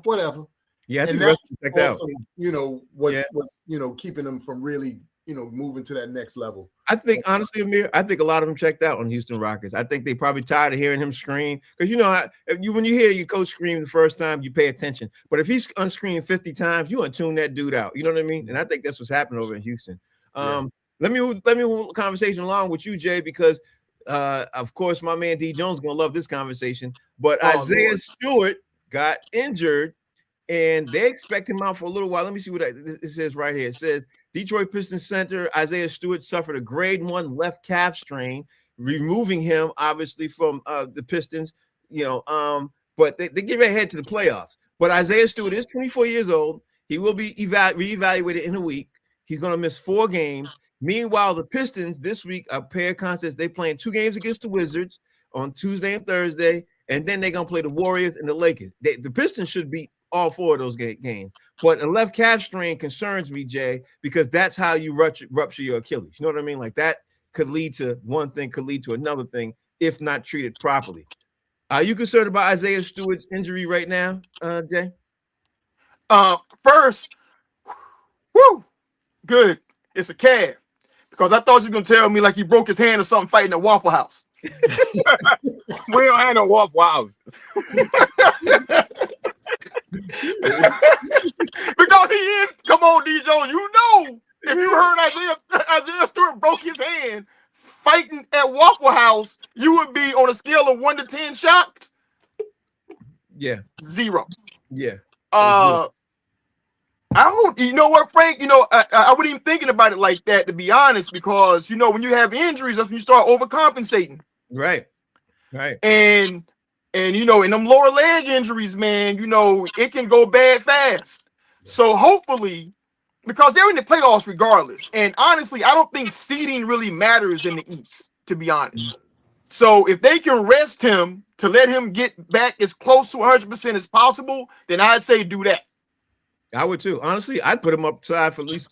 whatever. Yeah, I think and that's checked out. was keeping them from really, moving to that next level. I think honestly, Amir, I think a lot of them checked out on Houston Rockets. I think they probably tired of hearing him scream because when you hear your coach scream the first time, you pay attention. But if he's unscreamed 50 times, you want to tune that dude out. You know what I mean? And I think that's what's happening over in Houston. Let me move the conversation along with you, Jay, because of course my man D Jones is gonna love this conversation. But Isaiah Stewart got injured, and they expect him out for a little while. Let me see what it says right here. It says Detroit Pistons center Isaiah Stewart suffered a grade 1 left calf strain, removing him obviously from the Pistons. But they give ahead to the playoffs. But Isaiah Stewart is 24 years old. He will be reevaluated in a week. He's going to miss 4 games. Meanwhile, the Pistons this week are pair contests. They're playing 2 games against the Wizards on Tuesday and Thursday, and then they're going to play the Warriors and the Lakers. The Pistons should beat all 4 of those games. But a left calf strain concerns me, Jay, because that's how you rupture your Achilles. You know what I mean? Like that could lead to one thing, could lead to another thing if not treated properly. Are you concerned about Isaiah Stewart's injury right now, Jay? First, good. It's a calf. Because I thought you were going to tell me like he broke his hand or something fighting at Waffle House. We don't have no Waffle House. Because he is, come on, D. Jones, if you heard Isaiah Stewart broke his hand fighting at Waffle House, you would be on a scale of 1 to 10 shocked. Yeah. 0. Yeah. I don't, what, Frank, I wasn't even thinking about it like that, to be honest, because, when you have injuries, that's when you start overcompensating. Right. And in them lower leg injuries, man, it can go bad fast. So hopefully, because they're in the playoffs regardless. And honestly, I don't think seeding really matters in the East, to be honest. So if they can rest him to let him get back as close to 100% as possible, then I'd say do that. I would too. Honestly, I'd put him upside for at least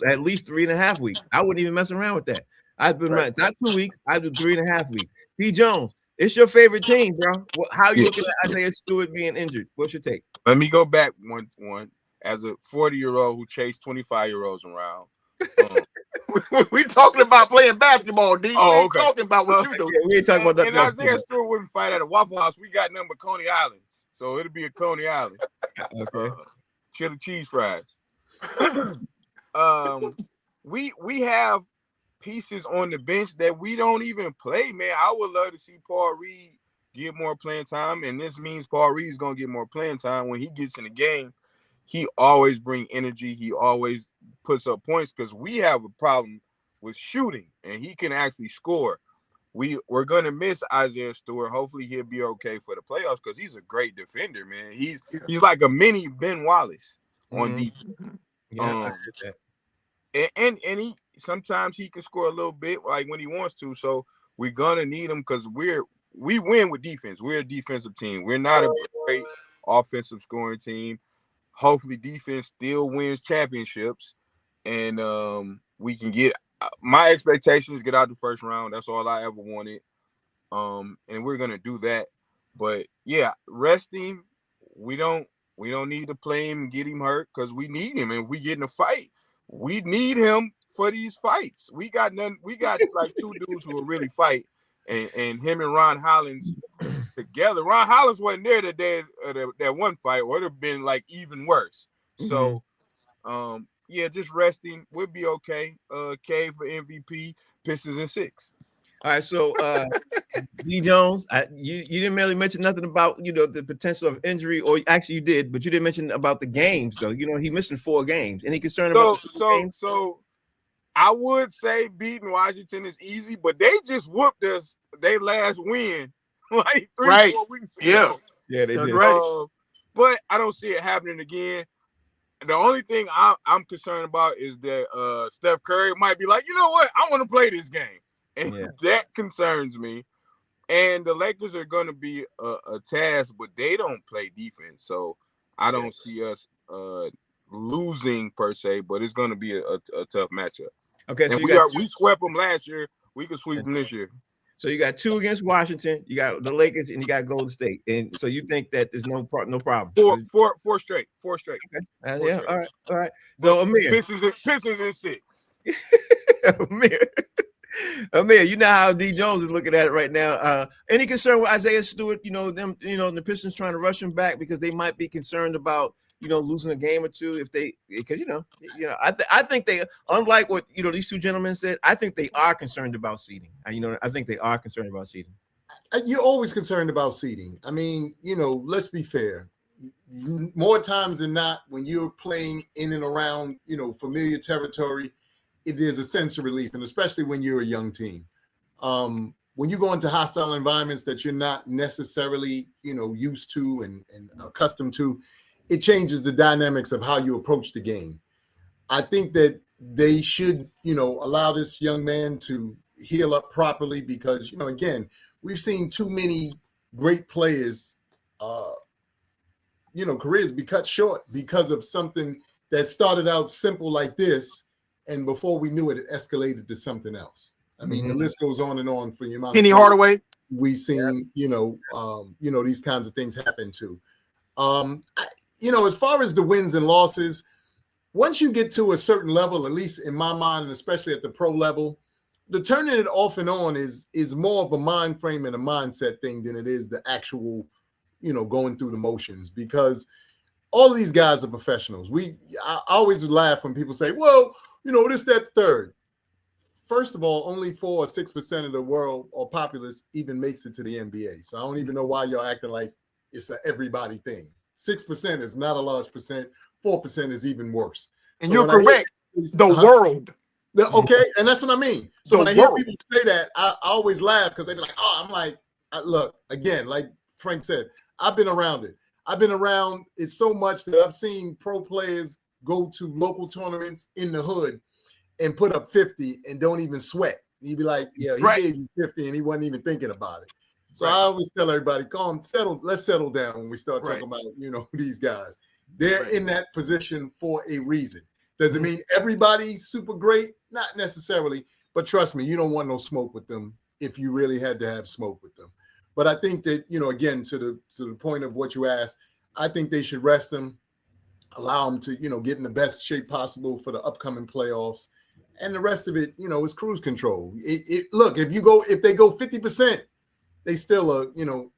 3.5 weeks. I wouldn't even mess around with that. I'd put him not 2 weeks. I'd do 3.5 weeks. D. Jones, it's your favorite team, bro. How are you looking at Isaiah Stewart being injured? What's your take? Let me go back one. As a 40-year-old who chased 25-year-olds around. We talking about playing basketball, D. Oh, we ain't okay. talking about what you do. Yeah, we ain't talking about that. And Isaiah Stewart wouldn't fight at a Waffle House. We got nothing but Coney Islands. So it'll be a Coney Island. Okay. Chili cheese fries. We have pieces on the bench that we don't even play, man. I would love to see Paul Reed get more playing time, and this means Paul Reed is going to get more playing time. When he gets in the game, he always brings energy. He always puts up points because we have a problem with shooting, and he can actually score. We're going to miss Isaiah Stewart. Hopefully he'll be okay for the playoffs because he's a great defender, man. He's like a mini Ben Wallace on defense. Yeah, and he sometimes he can score a little bit like when he wants to. So we're gonna need him because we win with defense. We're a defensive team. We're not a great offensive scoring team. Hopefully defense still wins championships, and we can get. My expectation is get out the first round. That's all I ever wanted, and we're gonna do that. But yeah, resting. We don't need to play him and get him hurt because we need him, and we get in a fight. We need him for these fights. We got none. We got like 2 dudes who will really fight, and him and Ron Hollins together. Ron Hollins wasn't there that day that one fight. Would have been like even worse. So, yeah, just resting. We'll be okay. K for MVP. Pistons in 6. All right, so D. Jones, you didn't really mention nothing about the potential of injury, or actually you did, but you didn't mention about the games though. He's missing 4 games. Any concern about games? So I would say beating Washington is easy, but they just whooped us. They last win like 3-4 weeks ago. Yeah, they did. Right. But I don't see it happening again. The only thing I'm concerned about is that Steph Curry might be like, you know what? I want to play this game. and Yeah. that concerns me. And the Lakers are going to be a task, but they don't play defense, so I don't see us losing per se. But it's going to be a tough matchup. Okay, so And you got we swept them last year. We can sweep them this year. so you got 2 against Washington, you got the Lakers, and you got Golden State. And so you think that there's no problem. Four straight. Okay. Four Yeah, straight. all right. So Amir. Pistons in 6. Amir, you know how D Jones is looking at it right now. Any concern with Isaiah Stewart? The Pistons trying to rush him back because they might be concerned about losing a game or two because I think they, unlike what these two gentlemen said, I think they are concerned about seeding. I think they are concerned about seeding. You're always concerned about seeding. I mean, let's be fair. More times than not, when you're playing in and around, familiar territory, it is a sense of relief, and especially when you're a young team. When you go into hostile environments that you're not necessarily, used to and accustomed to, it changes the dynamics of how you approach the game. I think that they should, allow this young man to heal up properly because, again, we've seen too many great players, careers be cut short because of something that started out simple like this. And before we knew it, it escalated to something else. I mean, the list goes on and on for the amount. Penny Hardaway. We've seen, these kinds of things happen too. As far as the wins and losses, once you get to a certain level, at least in my mind, and especially at the pro level, the turning it off and on is more of a mind frame and a mindset thing than it is the actual, going through the motions, because all of these guys are professionals. I always laugh when people say, well, this, that, third. First of all, only 4 or 6% of the world or populace even makes it to the NBA. So I don't even know why y'all acting like it's an everybody thing. 6% is not a large percent. 4% is even worse. And so you're correct. The world. Okay, and that's what I mean. So when I hear people say that, I always laugh because they be like, oh, I'm like, look, again, like Frank said, I've been around it. I've been around it so much that I've seen pro players go to local tournaments in the hood and put up 50 and don't even sweat. You'd be like, yeah, he gave you 50 and he wasn't even thinking about it. So I always tell everybody, let's settle down when we start talking about, these guys. They're in that position for a reason. Does it mean everybody's super great? Not necessarily, but trust me, you don't want no smoke with them if you really had to have smoke with them. But I think that, again, to the point of what you asked, I think they should rest them, allow them to, get in the best shape possible for the upcoming playoffs. And the rest of it, is cruise control. Look, if they go 50%, they still are,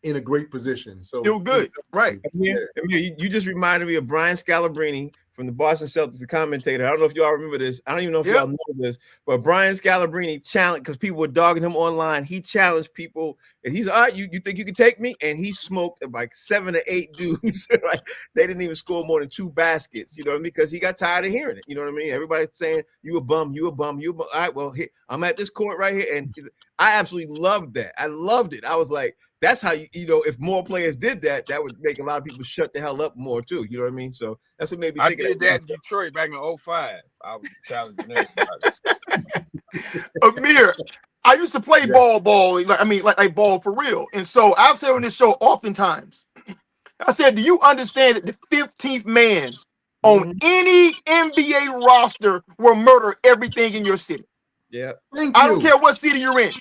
in a great position. So still good, right? You just reminded me of Brian Scalabrine from the Boston Celtics, the commentator. I don't know if y'all remember this. I don't even know if y'all know this, but Brian Scalabrine challenged, because people were dogging him online. He challenged people, and he's all right. You think you can take me? And he smoked like 7 or 8 dudes. Like they didn't even score more than 2 baskets. You know what I mean? Because he got tired of hearing it. You know what I mean? Everybody's saying you a bum, you a bum, you a bum. All right, well, I'm at this court right here, and I absolutely loved that. I loved it. I was like, that's how if more players did that, that would make a lot of people shut the hell up more too. You know what I mean? So that's what made me think. I did that in Detroit back in 05. I was challenging everybody. Amir, I used to play ball, like ball for real. And so I've said on this show oftentimes, I said, do you understand that the 15th man on any NBA roster will murder everything in your city? Yeah. I don't care what city you're in.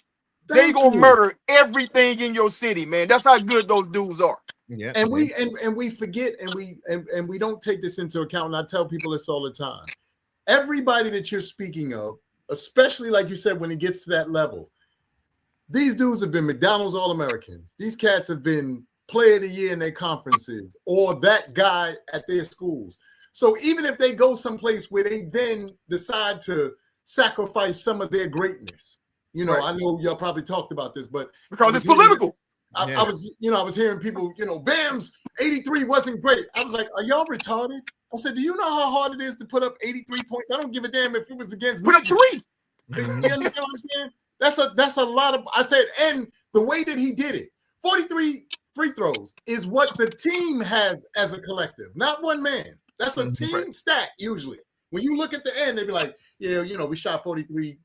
They gonna murder everything in your city, man. That's how good those dudes are. Yeah. And we forget and we don't take this into account. And I tell people this all the time. Everybody that you're speaking of, especially like you said, when it gets to that level, these dudes have been McDonald's All-Americans. These cats have been Player of the Year in their conferences or that guy at their schools. So even if they go someplace where they then decide to sacrifice some of their greatness, I know y'all probably talked about this, but because it's political. I was hearing people, Bam's 83 wasn't great. I was like, are y'all retarded? I said, do you know how hard it is to put up 83 points? I don't give a damn if it was against put up 3. You understand what I'm saying? That's a lot of. I said, and the way that he did it, 43 free throws is what the team has as a collective, not one man. That's a team stat usually. When you look at the end, they be like, yeah, we shot 43,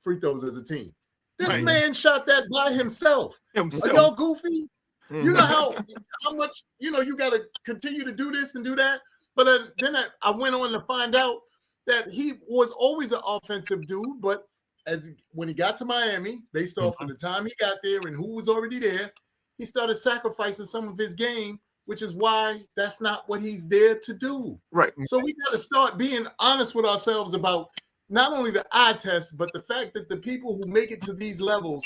free throws as a team. This Right. man shot that by himself. Are y'all goofy? Mhm. You know how much, you got to continue to do this and do that. But then I went on to find out that he was always an offensive dude. But when he got to Miami, based off of the time he got there and who was already there, he started sacrificing some of his game, which is why that's not what he's there to do. Right. So we got to start being honest with ourselves about not only the eye test, but the fact that the people who make it to these levels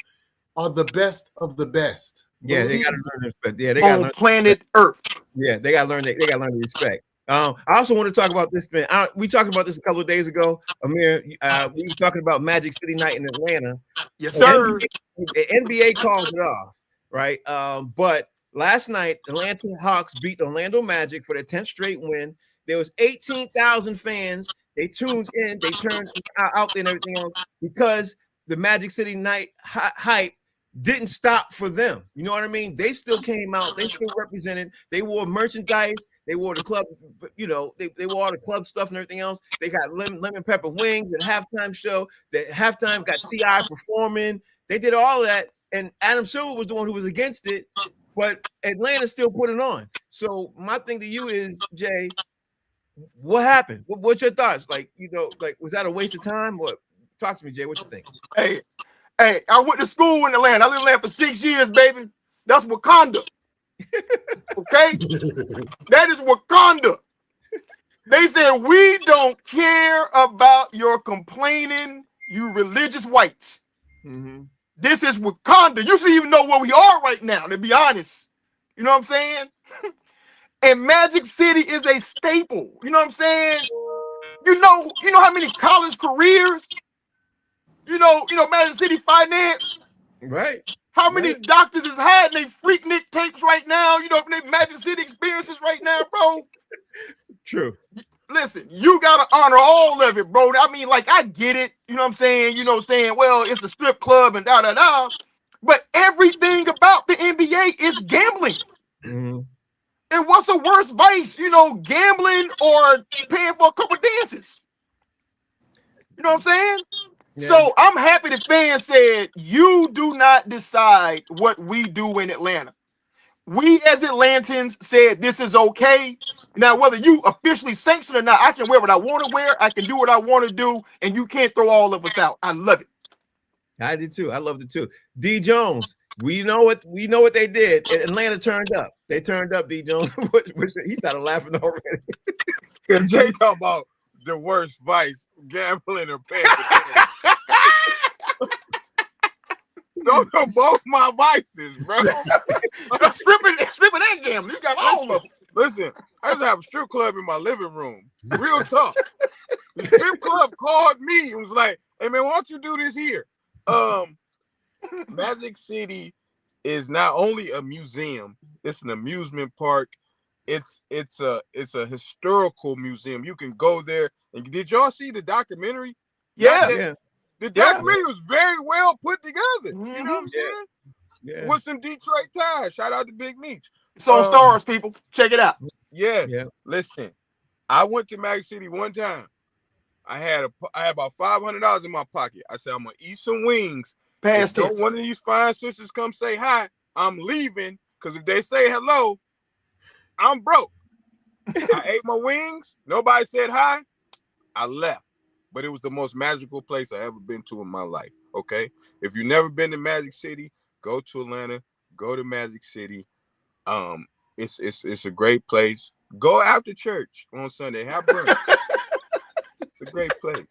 are the best of the best. Yeah, they Believe got to learn respect. Yeah, they got to On learn planet Earth. Yeah, they got to learn. They got to learn the respect. I also want to talk about this, man. We talked about this a couple of days ago, Amir. We were talking about Magic City Night in Atlanta. Yes, sir. The NBA called it off, right? But last night, Atlanta Hawks beat Orlando Magic for their 10th straight win. There was 18,000 fans. They tuned in. They turned out and everything else because the Magic City Night hype didn't stop for them. You know what I mean? They still came out. They still represented. They wore merchandise. They wore the club, they wore all the club stuff and everything else. They got lemon pepper wings at halftime show. The halftime got T.I. performing. They did all of that. And Adam Silver was the one who was against it, but Atlanta still put it on. So my thing to you is, Jay, what happened? What's your thoughts? Was that a waste of time? What? Talk to me, Jay. What you think? Hey, I went to school in Atlanta. I lived in Atlanta for 6 years, baby. That's Wakanda. Okay? That is Wakanda. They said, we don't care about your complaining, you religious whites. Mm-hmm. This is Wakanda. You should even know where we are right now, to be honest. You know what I'm saying? And Magic City is a staple. You know what I'm saying? You know how many college careers? You know, Magic City finance. Right. How many doctors has had they Freaknik tapes right now? You know, they Magic City experiences right now, bro. True. Listen, you gotta honor all of it, bro. I mean, I get it. You know what I'm saying? Well, it's a strip club and da-da-da. But everything about the NBA is gambling. Mm-hmm. And what's the worst vice? Gambling or paying for a couple dances. You know what I'm saying? Yeah. So I'm happy the fans said, you do not decide what we do in Atlanta. We as Atlantans said this is okay. Now, whether you officially sanction or not, I can wear what I want to wear. I can do what I want to do, and you can't throw all of us out. I love it. I did too. I loved it too. D. Jones, we know what they did. Atlanta turned up. They turned up, D. Jones. He started laughing already. Because Jay talking about the worst vice, gambling or paying. Those are both my vices, bro. Stripping and gambling. You got all of them. Listen, I used to have a strip club in my living room. Real tough. The strip club called me and was like, hey, man, why don't you do this here? Magic City is not only a museum, it's an amusement park. It's a historical museum. You can go there. And did y'all see the documentary? Yeah. The documentary was very well put together. Mm-hmm. You know what I'm saying? Yeah. With some Detroit ties. Shout out to Big Meech. It's on Stars, people. Check it out. Yes. Yeah. Listen, I went to Magic City one time. I had about $500 in my pocket. I said, I'm gonna eat some wings. If don't one of these fine sisters come say hi, I'm leaving. Because if they say hello, I'm broke. I ate my wings. Nobody said hi. I left. But it was the most magical place I ever been to in my life. Okay. If you've never been to Magic City, go to Atlanta. Go to Magic City. It's a great place. Go after church on Sunday. Have brunch. It's a great place.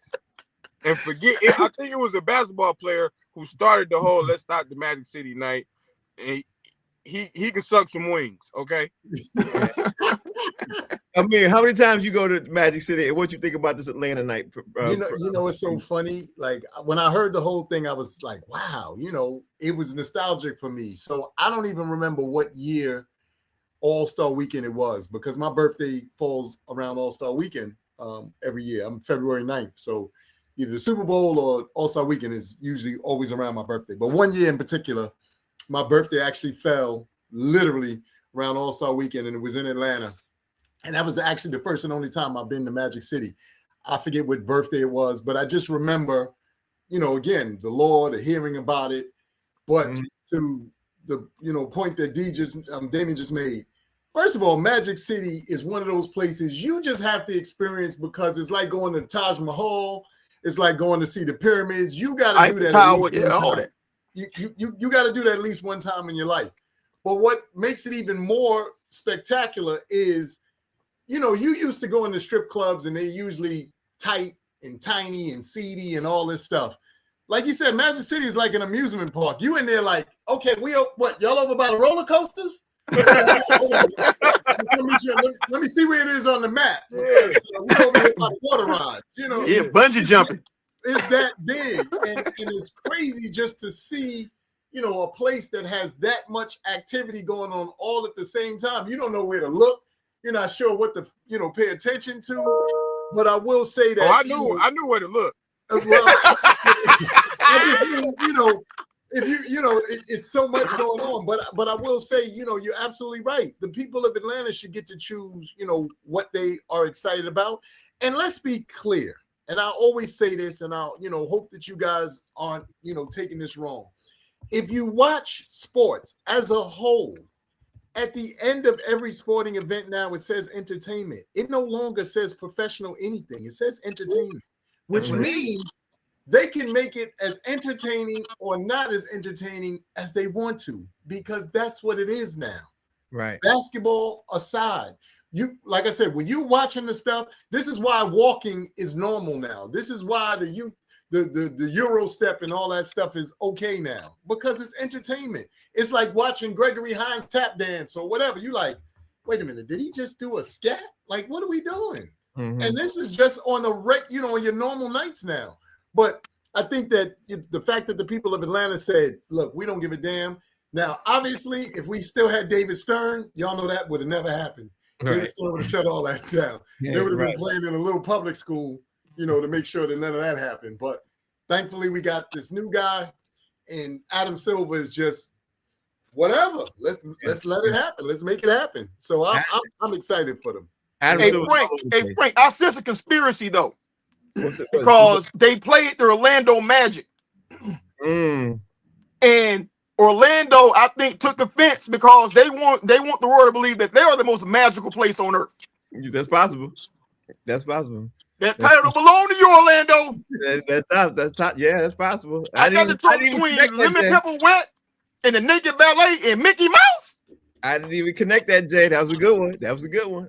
And forget it. I think it was a basketball player who started the whole "Let's Stop the Magic City Night." And he can suck some wings. Okay. Amir, how many times you go to Magic City and what you think about this Atlanta night? You know, it's so funny. Like when I heard the whole thing, I was like, wow, it was nostalgic for me. So I don't even remember what year All-Star Weekend it was because my birthday falls around All-Star Weekend every year. I'm February 9th. So either the Super Bowl or All-Star Weekend is usually always around my birthday. But one year in particular, my birthday actually fell literally around All-Star Weekend, and it was in Atlanta. And that was actually the first and only time I've been to Magic City. I forget what birthday it was, but I just remember again, the law, the hearing about it, but to the point that Damien just made. First of all, Magic City is one of those places you just have to experience because it's like going to Taj Mahal. It's like going to see the pyramids. You got to do that. Tower, yeah, all that. You got to do that at least one time in your life. But what makes it even more spectacular is, you used to go into strip clubs and they're usually tight and tiny and seedy and all this stuff. Like you said, Magic City is like an amusement park. You in there like, okay, y'all over by the roller coasters? let me see where it is on the map. Because, we over here by the water rides, Yeah, bungee jumping. It's that big, and it's crazy just to see, a place that has that much activity going on all at the same time. You don't know where to look. You're not sure what to, pay attention to. But I will say that. I knew where to look. Well, I just mean, if it's so much going on. But I will say, you're absolutely right. The people of Atlanta should get to choose, what they are excited about. And let's be clear. And I always say this, and I'll, hope that you guys aren't, taking this wrong. If you watch sports as a whole, at the end of every sporting event now, it says entertainment. It no longer says professional anything. It says entertainment, which means they can make it as entertaining or not as entertaining as they want to, because that's what it is now. Right. Basketball aside, like I said, when you're watching the stuff, this is why walking is normal now. This is why the Euro step and all that stuff is okay now, because it's entertainment. It's like watching Gregory Hines tap dance or whatever. You like, wait a minute, did he just do a scat? Like, what are we doing? Mm-hmm. And this is just on on your normal nights now. But I think that the fact that the people of Atlanta said, look, we don't give a damn. Now, obviously, if we still had David Stern, y'all know that would have never happened. Right. David Stern would have shut all that down. Yeah, they would have been playing in a little public school, to make sure that none of that happened. But thankfully, we got this new guy, and Adam Silver is just whatever. Let's let it happen. Let's make it happen. So I'm excited for them. Hey Frank, I sense a conspiracy though, because they played the Orlando Magic, and Orlando, I think, took offense because they want the world to believe that they are the most magical place on earth. That's possible. That's possible. That title belong to you, Orlando. That's top. Yeah, that's possible. I got the choice between Lemon Pepper Wet and the Naked Ballet and Mickey Mouse. I didn't even connect that, Jay. That was a good one.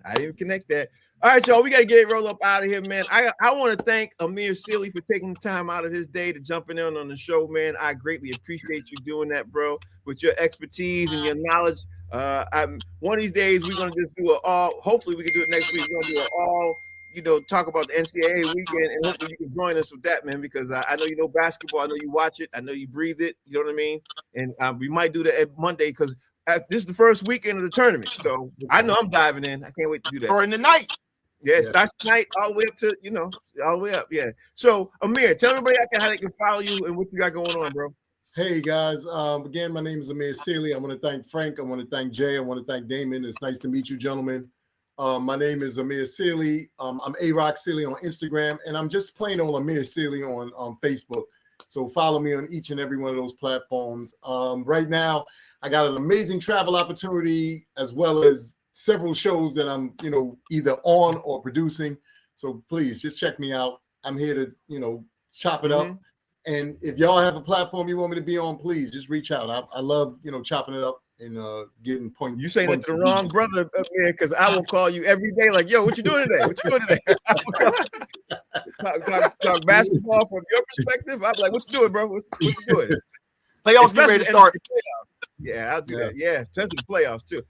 I didn't even connect that. All right, y'all, we got to get roll up out of here, man. I want to thank Amir Sealy for taking the time out of his day to jumping in on the show, man. I greatly appreciate you doing that, bro, with your expertise and your knowledge. One of these days, we're going to just do it all. Hopefully, we can do it next week. We're going to do it all, talk about the NCAA weekend, and hopefully you can join us with that, man, because I know you know basketball. I know you watch it. I know you breathe it. You know what I mean? And we might do that at Monday because this is the first weekend of the tournament. So I know I'm diving in. I can't wait to do that. Or in the night. Yeah, it starts tonight all the way up to, all the way up. Yeah. So, Amir, tell everybody how they can follow you and what you got going on, bro. Hey, guys. Again, my name is Amir Sealy. I want to thank Frank. I want to thank Jay. I want to thank Damon. It's nice to meet you, gentlemen. My name is Amir Sealy. I'm A-Rock Sealy on Instagram, and I'm just plain old Amir Sealy on Facebook. So follow me on each and every one of those platforms. Right now, I got an amazing travel opportunity as well as several shows that I'm, either on or producing. So please just check me out. I'm here to, chop it up. And if y'all have a platform you want me to be on, please just reach out. I love, chopping it up and getting points. You say that to the wrong brother up here, because I will call you every day like, yo, what you doing today? What you doing today? talk basketball from your perspective. I'm like, what you doing, bro? What you doing? Playoffs get ready to start. Yeah, I'll do that. Yeah, especially the playoffs too.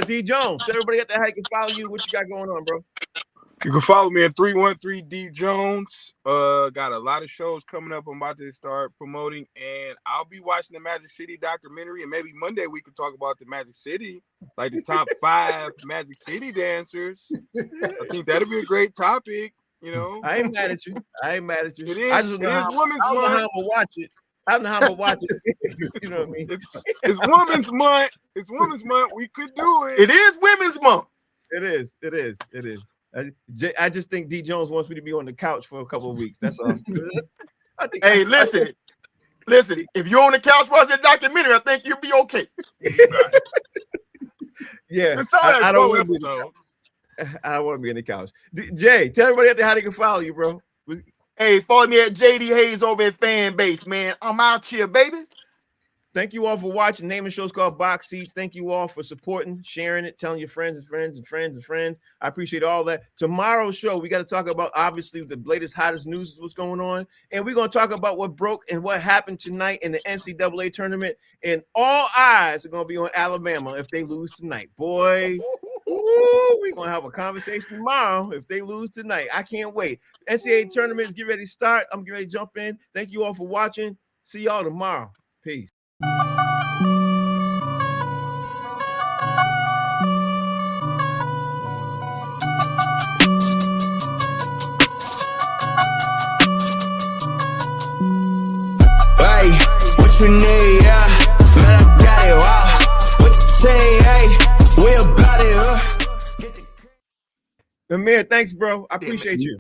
D Jones, tell everybody at the how you can follow you. What you got going on, bro? You can follow me at 313 D Jones. Got a lot of shows coming up. I'm about to start promoting, and I'll be watching the Magic City documentary. And maybe Monday we can talk about the Magic City, like the top 5 Magic City dancers. I think that'll be a great topic. I ain't mad at you. It is. I just know how I'm gonna watch it. I don't know how I'm gonna watch it. You know what I mean? It's Women's Month. It's Women's Month. We could do it. It is Women's Month. It is. I just think D Jones wants me to be on the couch for a couple of weeks. That's all. Hey, listen. If you're on the couch watching a documentary, I think you'll be okay. Yeah, It's all I don't want to be. episodes. I don't want to be in the couch. Jay, tell everybody out there how they can follow you, bro. Hey, follow me at JD Hayes over at Fanbase, man. I'm out here, baby. Thank you all for watching. Name of the show's called Box Seats. Thank you all for supporting, sharing it, telling your friends and friends and friends and friends. I appreciate all that. Tomorrow's show, we got to talk about, obviously, the latest, hottest news is what's going on. And we're going to talk about what broke and what happened tonight in the NCAA tournament. And all eyes are going to be on Alabama if they lose tonight. Boy, we're going to have a conversation tomorrow if they lose tonight. I can't wait. NCAA tournament is getting ready to start. I'm getting ready to jump in. Thank you all for watching. See y'all tomorrow. Peace. Hey, what you need, yeah? Man, I got it, wow. What you say, hey? We about it, Amir, thanks, bro. I appreciate you.